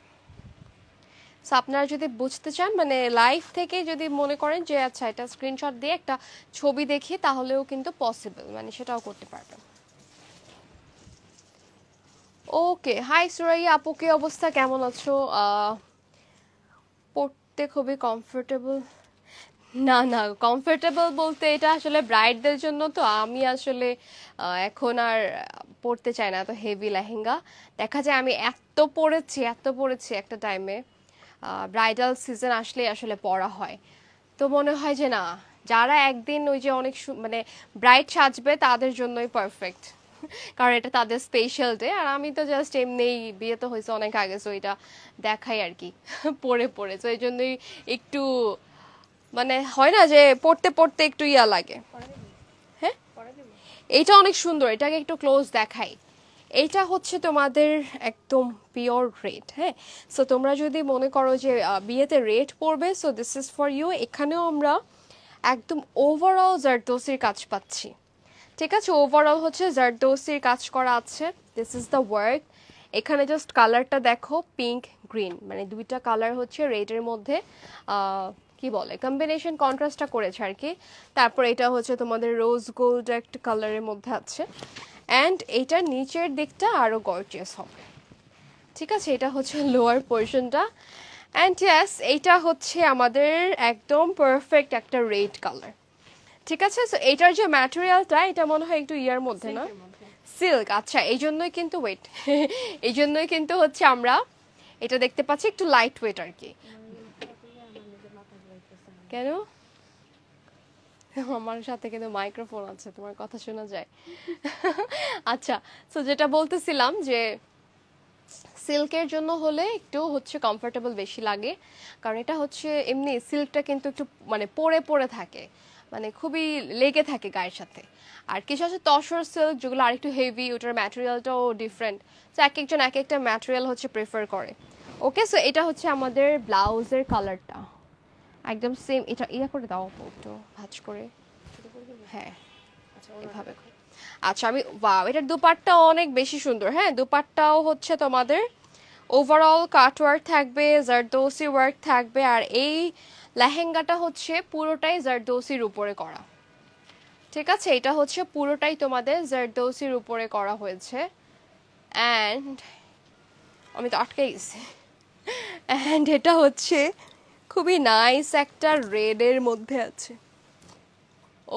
সো আপনারা যদি বুঝতে চান, মানে লাইভ থেকে যদি মনে করেন যে আচ্ছা এটা স্ক্রিনশট দিয়ে একটা ছবি দেখি, তাহলেও কিন্তু পসিবল, মানে সেটাও করতে পারবেন। ওকে, হাই সুরাইয়া আপু, কি অবস্থা, কেমন আছো? পড়তে খুবই কমফোর্টেবল? না না, কমফোর্টেবল বলতে এটা আসলে ব্রাইডদের জন্য, তো আমি আসলে এখন আর পড়তে চাই না এত হেভি লেহেঙ্গা। দেখা যায় আমি এত পড়েছি একটা টাইমে, ব্রাইডাল সিজন আসলে আসলে পরা হয়, তো মনে হয় যে না, যারা একদিন ওই যে অনেক মানে ব্রাইড সাজবে তাদের জন্যই পারফেক্ট, কারণ এটা তাদের স্পেশাল ডে। আর আমি তো জাস্ট এমনিই, বিয়ে তো হয়েছে অনেক আগে, সো এটা দেখাই আর কি পরে পরে, তো এই জন্যই একটু মানে হয় না যে পড়তে পড়তে একটু ইয়া লাগে। হ্যাঁ, এইটা অনেক সুন্দর, এটাকে একটু ক্লোজ দেখাই। এইটা হচ্ছে তোমাদের একদম পিওর রেড। হ্যাঁ, সো তোমরা যদি মনে করো যে বিয়েতে রেড পড়বে, so this is for you. এখানেও আমরা একদম ওভারঅল জারদোসির কাজ পাচ্ছি। ঠিক আছে, ওভারঅল হচ্ছে জারদোসির কাজ করা আছে, দিস ইজ দ্য ওয়ার্ক। এখানে জাস্ট কালারটা দেখো, পিঙ্ক গ্রিন, মানে দুইটা কালার হচ্ছে রেডের মধ্যে কি বলে কম্বিনেশন, কন্ট্রাস্টটা করেছে আর কি। তারপর এটা হচ্ছে তোমাদের রোজ গোল্ড একটা কালারের মধ্যে আছে, অ্যান্ড এইটার নিচের দিকটা আরও গর্জিয়াস হবে। ঠিক আছে, এটা হচ্ছে লোয়ার পোর্শনটা, অ্যান্ড ইয়াস এইটা হচ্ছে আমাদের একদম পারফেক্ট একটা রেড কালার। ঠিক আছে, সো এটার যে ম্যাটেরিয়ালটা, এটা মনে হয় একটু ইয়ার মধ্যে না, সিল্ক। আচ্ছা, এই জন্যই কিন্তু ওয়েট এই জন্যই কিন্তু হচ্ছে আমরা এটা দেখতে পাচ্ছি একটু লাইট ওয়েট আর কি। কেন? আমার সাথে কিন্তু মাইক্রোফোন আছে, তোমার কথা শোনা যায়। আচ্ছা, সো যেটা বলতেছিলাম যে সিল্কের জন্য হলে একটু হচ্ছে কমফোর্টেবল বেশি লাগে, কারণ এটা হচ্ছে এমনি সিল্কটা কিন্তু একটু মানে পরে পরে থাকে, মানে খুবই লেগে থাকে গায়ের সাথে। আর কিছু আছে তসর সিল্ক যেগুলো আরেকটু হেভি, ওটার ম্যাটেরিয়ালটাও ডিফারেন্ট, তো এক একজন এক একটা ম্যাটেরিয়াল হচ্ছে প্রেফার করে। ওকে, সো এটা হচ্ছে আমাদের ব্লাউজের কালারটা, একদম সেম। এটা ইয়া করে দাও একটু ভাঁজ করে, হ্যাঁ এভাবে। আচ্ছা আমি ওয়াও, এটার দুপাট্টা অনেক বেশি সুন্দর। হ্যাঁ, দুপাট্টাও হচ্ছে তোমাদের ওভারঅল কাটওয়ার্ক থাকবে, জারদোসি ওয়ার্ক থাকবে, আর এই লেহেঙ্গাটা হচ্ছে পুরোটাই জারদোসির উপরে করা। ঠিক আছে, এটা হচ্ছে পুরোটাই তোমাদের জারদোসির উপরে করা হয়েছে। অ্যান্ড আমি তো আটকে গেছি। অ্যান্ড এটা হচ্ছে খুবই নাইস একটা রেডের মধ্যে আছে।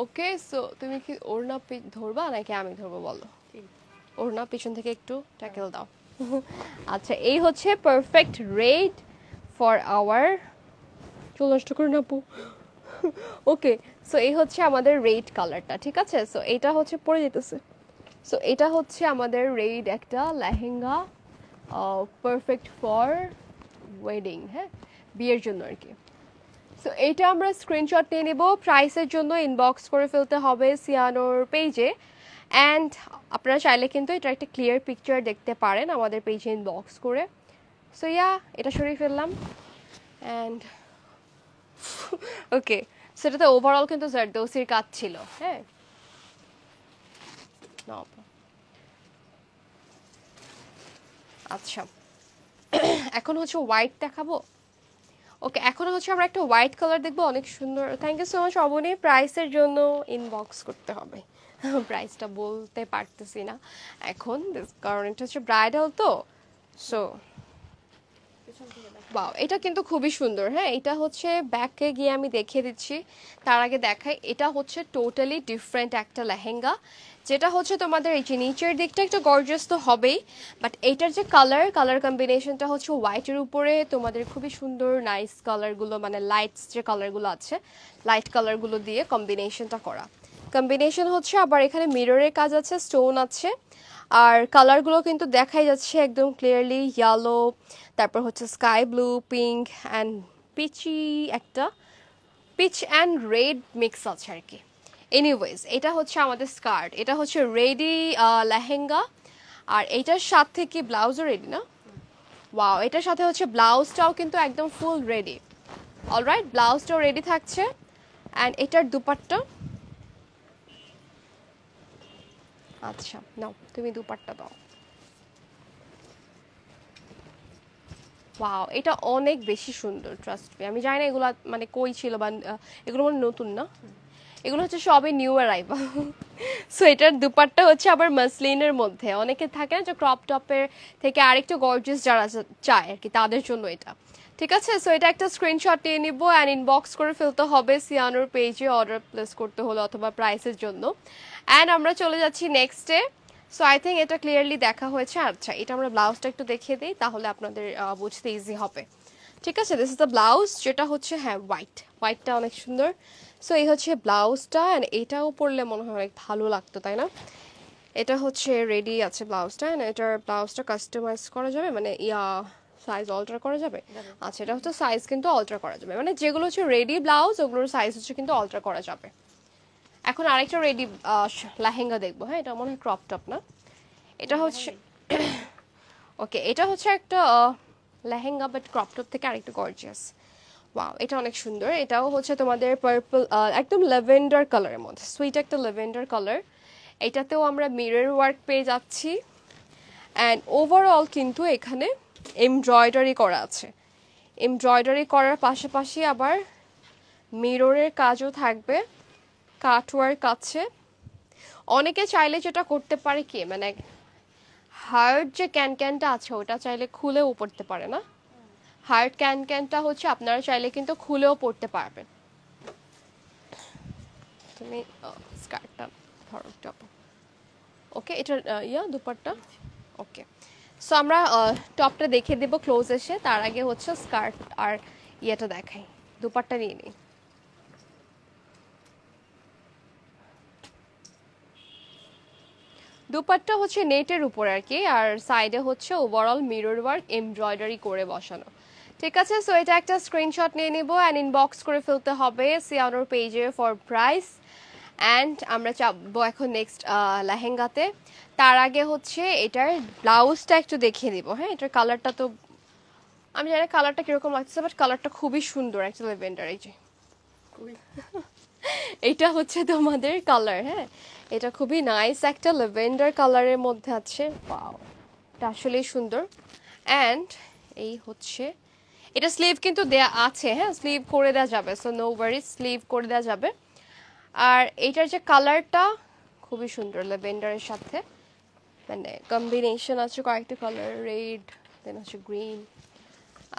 ওকে, সো তুমি কি ওড়না ধরবা নাকি আমি ধরবো বলো? ওড়না পিছন থেকে একটু ট্যাকেল দাও। আচ্ছা, এই হচ্ছে পারফেক্ট রেড ফর আওয়ার, চল নষ্ট করে না পু। ওকে, সো এই হচ্ছে আমাদের রেড কালারটা। ঠিক আছে, সো এটা হচ্ছে পরে যেতেছে। সো এটা হচ্ছে আমাদের রেড একটা লেহেঙ্গা, পারফেক্ট ফর ওয়েডিং, হ্যাঁ বিয়ের জন্য আর কি। সো এইটা আমরা স্ক্রিনশট নিয়ে নেব, প্রাইসের জন্য ইনবক্স করে ফেলতে হবে সিয়ানোর পেজে। অ্যান্ড আপনারা চাইলে কিন্তু এটা একটা ক্লিয়ার পিকচার দেখতে পারেন আমাদের পেজে ইনবক্স করে। সো ইয়া, এটা সরিয়ে ফেললাম। অ্যান্ড ওকে, সেটাতে ওভারঅল কিন্তু জারদোসির কাজ ছিল। হ্যাঁ, আচ্ছা এখন হচ্ছে হোয়াইট দেখাবো। ওকে, এখন হচ্ছে আমরা একটা হোয়াইট কালার দেখবো, অনেক সুন্দর। Thank you so much Abani. প্রাইসের জন্য ইনবক্স করতে হবে, প্রাইসটা বলতে পারতেছি না এখন, কারণ এটা হচ্ছে ব্রাইডাল তো। সো বাও, এটা কিন্তু খুবই সুন্দর। হ্যাঁ, এটা হচ্ছে ব্যাকে গিয়ে আমি দেখিয়ে দিচ্ছি, তার আগে দেখাই এটা হচ্ছে টোটালি ডিফারেন্ট একটা লেহেঙ্গা, যেটা হচ্ছে তোমাদের এই যে নিচের দিকটা একটু গর্জিয়াস তো হবেই, বাট এইটার যে কালার কম্বিনেশনটা হচ্ছে হোয়াইটের উপরে তোমাদের খুবই সুন্দর নাইস কালারগুলো, মানে লাইটস যে কালারগুলো আছে লাইট কালারগুলো দিয়ে কম্বিনেশনটা করা। কম্বিনেশন হচ্ছে আবার এখানে মিররের কাজ আছে, স্টোন আছে, আর কালারগুলো কিন্তু দেখাই যাচ্ছে একদম ক্লিয়ারলি, ইয়েলো, তারপর হচ্ছে sky blue, pink and peachy, একটা পিচ অ্যান্ড রেড মিক্স আছে আর কি। এনিওয়েজ, এটা হচ্ছে আমাদের স্কার্ট, এটা হচ্ছে রেডি লেহেঙ্গা, আর এইটার সাথে কি ব্লাউজও রেডি না? ওয়াও, এটার সাথে হচ্ছে ব্লাউজটাও কিন্তু একদম ফুল রেডি। অলরাইট, ব্লাউজটাও রেডি থাকছে। অ্যান্ড এটার দুপাট্টা, আচ্ছা নাও তুমি দুপাট্টা দাও। ওয়াও, এটা অনেক বেশি সুন্দর, ট্রাস্ট মি। আমি জানি না এগুলো মানে কই ছিল, বা এগুলো মানে নতুন না, এগুলো হচ্ছে সবই নিউ অ্যারাইভাল। সো এটার দুপাট্টা হচ্ছে আবার মাসলিনের মধ্যে, অনেকে থাকে না যে ক্রপ টপের থেকে আরেকটু গর্জিয়াস যারা চায় আর কি, তাদের জন্য এটা। ঠিক আছে, সো এটা একটা স্ক্রিনশট নিয়ে নিব অ্যান্ড ইনবক্স করে ফেলতে হবে সিয়ানোর পেজে, অর্ডার প্লেস করতে হলো অথবা প্রাইসের জন্য। অ্যান্ড আমরা চলে যাচ্ছি নেক্সটে। সো আই থিঙ্ক এটা ক্লিয়ারলি দেখা হয়েছে। আচ্ছা, এটা আমরা ব্লাউজটা একটু দেখিয়ে দিই, তাহলে আপনাদের বুঝতে ইজি হবে। ঠিক আছে, দিস ইজ দ্য ব্লাউজ, যেটা হচ্ছে হ্যাঁ হোয়াইটটা অনেক সুন্দর। সো এই হচ্ছে ব্লাউজটা, অ্যান্ড এটাও পরলে মনে হয় অনেক ভালো লাগতো, তাই না? এটা হচ্ছে রেডি আছে ব্লাউজটা, অ্যান্ড এটার ব্লাউজটা কাস্টমাইজ করা যাবে, মানে সাইজ অল্টার করা যাবে। আচ্ছা, এটা হচ্ছে সাইজ কিন্তু অল্টার করা যাবে, মানে যেগুলো হচ্ছে রেডি ব্লাউজ ওগুলোর সাইজ হচ্ছে কিন্তু অল্টার করা যাবে। এখন আরেকটা রেডি লেহেঙ্গা দেখবো। হ্যাঁ, এটা মনে হয় ক্রপ টপ না, এটা হচ্ছে ওকে, এটা হচ্ছে একটা লেহেঙ্গা, বাট ক্রপ টপ থেকে আরেকটু গর্জিয়াস। ওয়াও, এটা অনেক সুন্দর। এটাও হচ্ছে তোমাদের পার্পল, একদম ল্যাভেন্ডার কালারের মধ্যে, সুইট একটা ল্যাভেন্ডার কালার। এটাতেও আমরা মিরর ওয়ার্ক পেয়ে যাচ্ছি, অ্যান্ড ওভারঅল কিন্তু এখানে এমব্রয়ডারি করা আছে। এমব্রয়ডারি করার পাশাপাশি আবার মিররের কাজও থাকবে, কাটওয়ার্ক আছে। অনেকে চাইলে যেটা করতে পারে কি, মানে হার্ড যে ক্যানটা আছে ওটা চাইলে খুলেও পড়তে পারে না, হার্ড ক্যানটা হচ্ছে আপনারা চাইলে কিন্তু খুলেও পড়তে পারবেন। তুমি স্কার্টটা ধরো টপ। ওকে, এটার দুপাট্টা। ওকে, সো আমরা টপটা দেখে দেবো ক্লোজ এসে, তার আগে হচ্ছে স্কার্ট আর ইয়েটা দেখাই, দুপাট্টা নিয়ে নিই। দুপাট্টা হচ্ছে নেটের উপর আর কি, আর সাইডে হচ্ছে ওভারঅল মিরর ওয়ার্ক এমব্রয়ডারি করে বসানো। ঠিক আছে, সো এটা একটা স্ক্রিনশট নিয়ে নিব অ্যান্ড ইনবক্স করে ফেলতে হবে সিয়ানোর পেজে ফর প্রাইস। অ্যান্ড আমরা চাপবো এখন নেক্সট লেহেঙ্গাতে। তার আগে হচ্ছে এটার ব্লাউজটা একটু দেখিয়ে দিব। হ্যাঁ, এটার কালারটা তো আমি জানি কালারটা কিরকম লাগছে, বাট কালারটা খুবই সুন্দর একটা ল্যাভেন্ডার। এই যে এটা হচ্ছে তোমাদের কালার। হ্যাঁ, এটা খুবই নাইস একটা ল্যাভেন্ডার কালারের মধ্যে আছে। ওয়াও, এটা আসলেই সুন্দর। অ্যান্ড এই হচ্ছে এটা স্লিভ কিন্তু দেয়া আছে। হ্যাঁ, স্লিভ করে দেওয়া যাবে, সো নো ওয়ারিজ, স্লিভ করে দেওয়া যাবে। আর এইটার যে কালারটা খুবই সুন্দর ল্যাভেন্ডারের সাথে, মানে কম্বিনেশন আছে কয়েকটা কালার, রেড দেন আছে গ্রিন।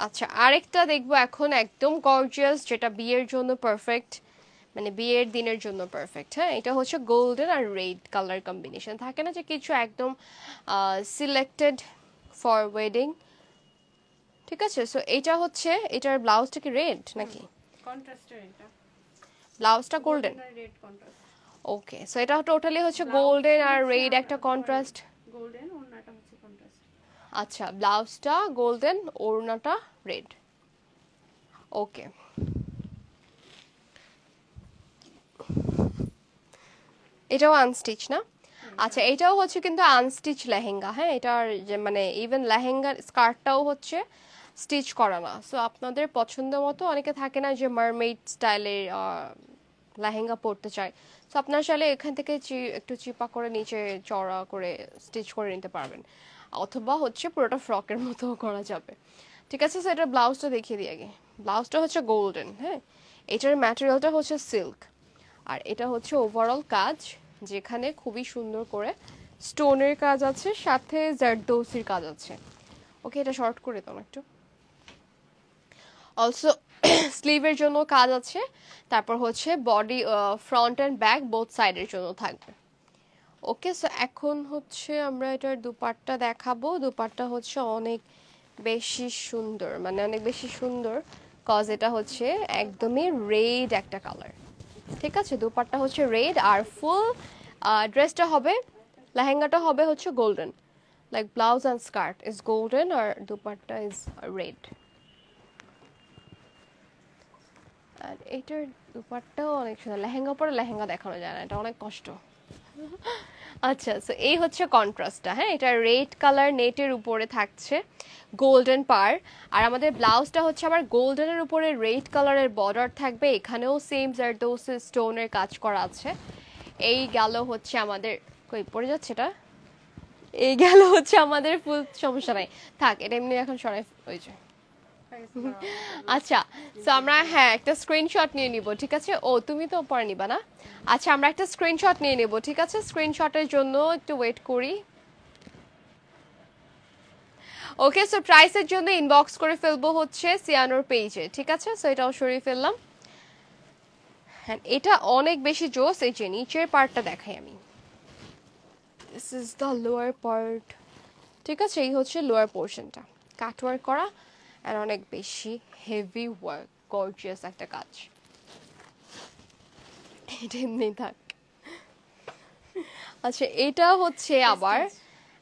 আচ্ছা, আরেকটা দেখবো এখন একদম গর্জিয়াস, যেটা বিয়ের জন্য পারফেক্ট, মানে বিয়ের দিনের জন্য পারফেক্ট। হ্যাঁ, এটা হচ্ছে গোল্ডেন আর রেড কালার কম্বিনেশন। থাকে না যে কিছু একদম সিলেক্টেড ফর ওয়েডিং। ঠিক আছে, সো এটা হচ্ছে, এটার ব্লাউজটা কি রেড নাকি কন্ট্রাস্টের? এটা ব্লাউজটা golden. Red contrast. Okay, so এটা টোটালি হচ্ছে গোল্ডেন আর রেড একটা কন্ট্রাস্ট। গোল্ডেন, ওড়নাটা হচ্ছে কন্ট্রাস্ট। আচ্ছা, ব্লাউজটা গোল্ডেন, ওড়নাটা রেড। ওকে, এটাও আনস্টিচ না? আচ্ছা, এটাও হচ্ছে কিন্তু আনস্টিচ লেহেঙ্গা। হ্যাঁ, এটার যে মানে ইভেন লেহেঙ্গার স্কার্টটাও হচ্ছে স্টিচ করা না। সো আপনাদের পছন্দ মতো, অনেকে থাকে না যে মারমেড স্টাইলের লেহেঙ্গা পরতে চায়, সো আপনার চাইলে এখান থেকে একটু চিপা করে নিচে চড়া করে স্টিচ করে নিতে পারবেন, অথবা হচ্ছে পুরোটা ফ্রকের মতো করা যাবে। ঠিক আছে, সো এটার ব্লাউজটা দেখিয়ে দিই আগে। ব্লাউজটা হচ্ছে গোল্ডেন। হ্যাঁ, এটার ম্যাটেরিয়ালটা হচ্ছে সিল্ক, আর এটা হচ্ছে ওভারঅল কাজ, যেখানে খুবই সুন্দর করে স্টোনের কাজ আছে, সাথে জারদৌসির কাজ আছে। ওকে, এটা শর্ট করে দাও একটু। অলসো স্লিভের জন্য কাজ আছে, তারপর হচ্ছে body front and back both সাইডের জন্য থাকবে। ওকে, সো এখন হচ্ছে আমরা এটার দুপাট্টা দেখাবো। দুপাট্টা হচ্ছে অনেক বেশি সুন্দর, মানে অনেক বেশি সুন্দর, কজ এটা হচ্ছে একদমই রেড একটা কালার। ঠিক আছে, দুপাট্টা হচ্ছে রেড, আর ফুল ড্রেসটা হবে, লেহেঙ্গাটা হবে হচ্ছে golden, like blouse and skirt is golden আর দুপাট্টা ইজ রেড। আর এটার দুপাট্টাও অনেক সুন্দর। লেহেঙ্গা পরে লেহেঙ্গা দেখানো যায় না, এটা অনেক কষ্ট। আচ্ছা, সো এই হচ্ছে কন্ট্রাস্টটা। হ্যাঁ, এটা রেড কালার নেটের উপরে থাকছে গোল্ডেন পার, আর আমাদের ব্লাউজটা হচ্ছে আবার গোল্ডেনের উপরে রেড কালারের বর্ডার থাকবে, এখানেও সেম জারদৌসি স্টোনের কাজ করা আছে। এই গেল হচ্ছে আমাদের, কই পড়ে যাচ্ছে এটা, এই গেল হচ্ছে আমাদের ফুল, সমস্যা নাই, থাক, এটা এমনি এখন সরাই ওই যে। আচ্ছা, তো আমরা হ্যাঁ একটা স্ক্রিনশট নিয়ে নিব। ঠিক আছে, ও তুমি তো পরে নিবা না? আচ্ছা, আমরা একটা স্ক্রিনশট নিয়ে নিব। ঠিক আছে, স্ক্রিনশটের জন্য একটু ওয়েট করি। ওকে, সো প্রাইসের জন্য ইনবক্স করে ফেলবো হচ্ছে সিয়ানোর পেজে। ঠিক আছে, সো এটাও সরিয়ে ফেললাম। হ্যাঁ, এটা অনেক বেশি জোস। এই যে নিচের পার্টটা দেখাই আমি, this is the lower part. ঠিক আছে, এই হচ্ছে লোয়ার পোর্শনটা, কাটওয়ার্ক করা আর অনেক বেশি হেভি ওয়ার্ক, গর্জিয়াস একটা কাজ। এটা এমনি থাক। আচ্ছা, এটা হচ্ছে আবার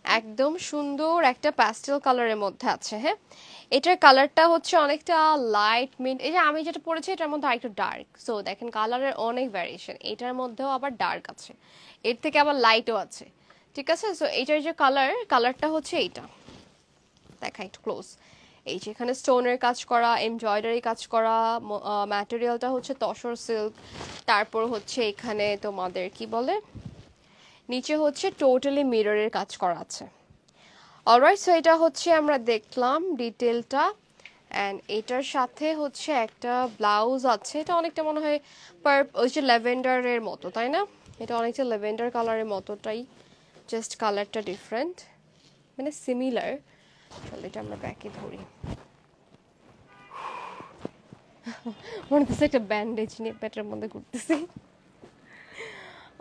একদম সুন্দর একটা প্যাস্টেল কালারের মধ্যে আছে। হ্যাঁ, এটার কালারটা হচ্ছে অনেকটা লাইট মিন্ট, এই যে আমি যেটা পরেছি এটার মধ্যে আরেকটু ডার্ক। সো দেখেন কালারের অনেক ভ্যারিয়েশন, এটার মধ্যেও আবার ডার্ক আছে, এর থেকে আবার লাইটও আছে। ঠিক আছে, সো এইটার যে কালারটা হচ্ছে এইটা, দেখা একটু ক্লোজ। এই যে এখানে স্টোনের কাজ করা, এমব্রয়ডারি কাজ করা, ম্যাটেরিয়ালটা হচ্ছে তসর সিল্ক, তারপর হচ্ছে এখানে তোমাদের কি বলে, নিচে হচ্ছে টোটালি মিররের কাজ করা আছে। অলরাইট, সো এটা হচ্ছে আমরা দেখলাম ডিটেলটা, অ্যান্ড এটার সাথে হচ্ছে একটা ব্লাউজ আছে। এটা অনেকটা মনে হয় ওই যে ল্যাভেন্ডারের মতো, তাই না? এটা অনেকটা ল্যাভেন্ডার কালারের মতোটাই, জাস্ট কালারটা ডিফারেন্ট, মানে সিমিলার। তাহলে এটা আমরা ব্যাকে ধরি, মনে হচ্ছে একটা ব্যান্ডেজ নিয়ে পেটের মধ্যে ঘুরতেছি।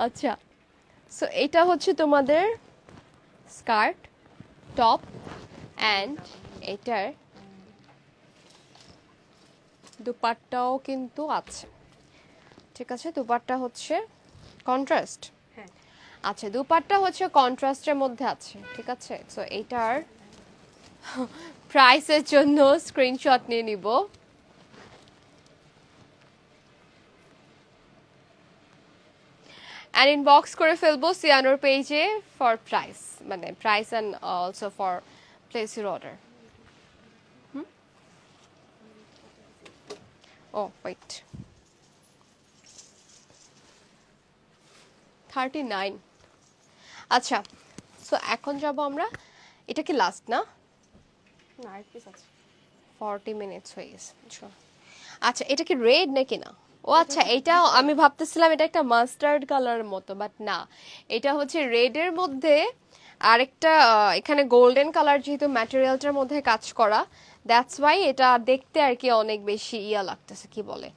আচ্ছা, সো এটা হচ্ছে তোমাদের স্কার্ট, টপ, অ্যান্ড এটার দুপাট্টাও কিন্তু আছে। ঠিক আছে, দুপাট্টা হচ্ছে কন্ট্রাস্ট। হ্যাঁ, আচ্ছা দুপাট্টা হচ্ছে কন্ট্রাস্টের মধ্যে আছে, ঠিক আছে। সো এইটার প্রাইসের জন্য স্ক্রিনশট নিয়ে নিব। অ্যান্ড ইনবক্স করে ফেলবো সিয়ানোর পেজে ফর প্রাইস, মানে price and also for place your order. Oh wait, 39। আচ্ছা সো এখন যাব আমরা, এটা কি লাস্ট না? না এক পিস আছে। 40 মিনিটস হয়ে গেছে। আচ্ছা এটা কি রেড নাকি না? ও আচ্ছা এটা আমি ভাবতেছিলাম এটা একটা মাস্টার্ড কালারের মতো, বাট না, এটা হচ্ছে রেডের মধ্যে আরেকটা এখানে গোল্ডেন কালার, যেহেতু ম্যাটেরিয়ালটার মধ্যে কাজ করা, দ্যাটস ওয়াই এটা দেখতে আর কি অনেক বেশি ইয়া লাগতেছে, কি বলে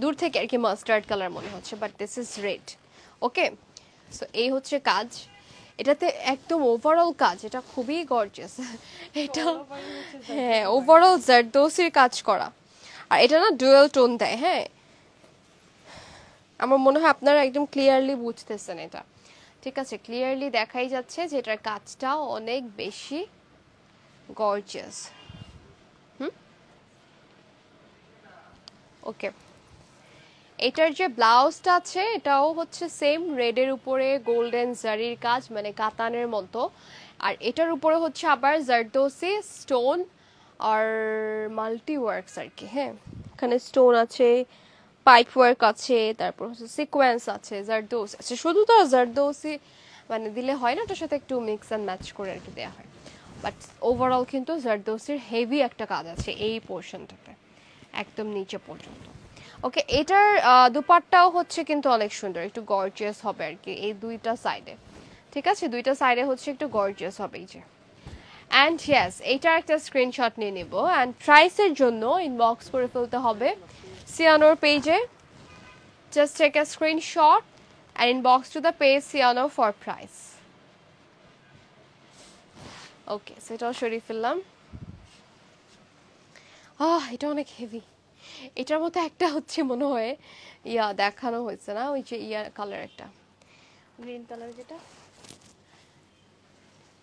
দূর থেকে আর কি মাস্টার্ড কালার মনে হচ্ছে, but this is red. Okay so এই হচ্ছে কাজ, এটাতে একদম ওভারঅল কাজ, এটা খুবই গর্জিয়াস। এটা হ্যাঁ ওভারঅল জারদৌসির কাজ করা, আর এটা না ডুয়াল টোন দেয়। হ্যাঁ আমার মনে হয় আপনারা একদম ক্লিয়ারলি বুঝতেছেন এটা, ঠিক আছে, ক্লিয়ারলি দেখাই যাচ্ছে যে এটার কাজটাও অনেক বেশি গর্জিয়াস। ওকে এটার যে ব্লাউজটা আছে এটাও হচ্ছে সেম রেডের উপরে গোল্ডেন জারির কাজ, মানে কাতানের মতো, আর এটার উপরে হচ্ছে আবার জারদৌসি স্টোন আর মাল্টি ওয়ার্কস আর কি। হ্যাঁ এখানে স্টোন আছে, পাইপ ওয়ার্ক আছে, তারপর হচ্ছে সিকোয়েন্স আছে, জারদৌসি আছে। শুধু তো জারদৌসি মানে দিলে হয় না, ওটার সাথে একটু মিক্স অ্যান্ড ম্যাচ করে আর কি দেওয়া হয়, বাট ওভারঅল কিন্তু জারদৌসির হেভি একটা কাজ আছে এই পোর্শনটাতে একদম নিচে পর্যন্ত। ওকে এটার দুপাট্টাও হচ্ছে কিন্তু অনেক সুন্দর, একটু গর্জিয়াস হবে আর কি এই দুইটা সাইডে, ঠিক আছে, দুইটা সাইডে হচ্ছে একটু গর্জিয়াস হবে এই যে। অ্যান্ড ইয়েস এইটার একটা স্ক্রিনশট নিয়ে নিব, অ্যান্ড প্রাইসের জন্য ইনবক্স করে ফেলতে হবে সিয়ানোর পেজে, just take a screenshot and inbox to the page Siano for price. Okay সেটাও সরিয়ে ফেললাম। এটা অনেক হেভি, এটার মধ্যে একটা হচ্ছে মনে হয় ইয়া দেখানো হয়েছে না, ওই যে ইয়া কালার একটা গ্রিন কালার যেটা,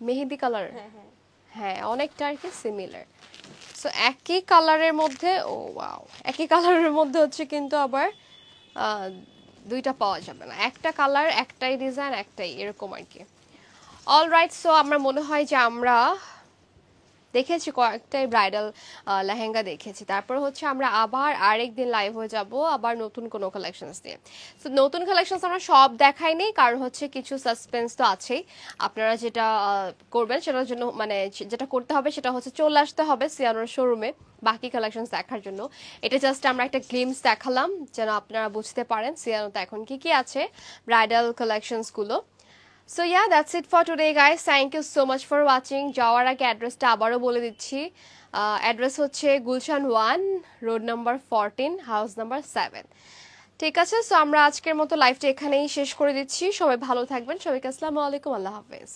মেহেদি কালার, হ্যাঁ হ্যাঁ হ্যাঁ অনেকটা আর কি সিমিলার। সো একই কালারের মধ্যে, ও ওয়াও, একই কালারের মধ্যে হচ্ছে কিন্তু আবার দুইটা পাওয়া যাবে না, একটা কালার একটাই ডিজাইন একটাই এরকম আর কি। অলরাইট সো আমরা মনে হয় যে আমরা দেখেছি কয়েকটাই ব্রাইডাল লেহেঙ্গা দেখেছি, তারপর হচ্ছে আমরা আবার আরেকদিন লাইভ হয়ে যাব আবার নতুন কোনো কালেকশনস দিয়ে। সো নতুন কালেকশনস আমরা সব দেখাইনি, কারণ হচ্ছে কিছু সাসপেন্স তো আছেই। আপনারা যেটা করবেন সেটার জন্য, মানে যেটা করতে হবে সেটা হচ্ছে চলে আসতে হবে সিয়ানোর শোরুমে বাকি কালেকশনস দেখার জন্য। এটা জাস্ট আমরা একটা গ্লিমস দেখালাম যেন আপনারা বুঝতে পারেন সিয়ানোতে এখন কি কি আছে ব্রাইডাল কালেকশনসগুলো। So ya that's it for today guys, thank you so much for watching. যাওয়ার আগে অ্যাড্রেসটা আবারও বলে দিচ্ছি, অ্যাড্রেস হচ্ছে Gulshan 1, road number 14, house number 7। ঠিক আছে, সো আমরা আজকের মতো লাইভটা এখানেই শেষ করে দিচ্ছি। সবাই ভালো থাকবেন, সবাইকে আসসালামু আলাইকুম, আল্লাহ হাফেজ।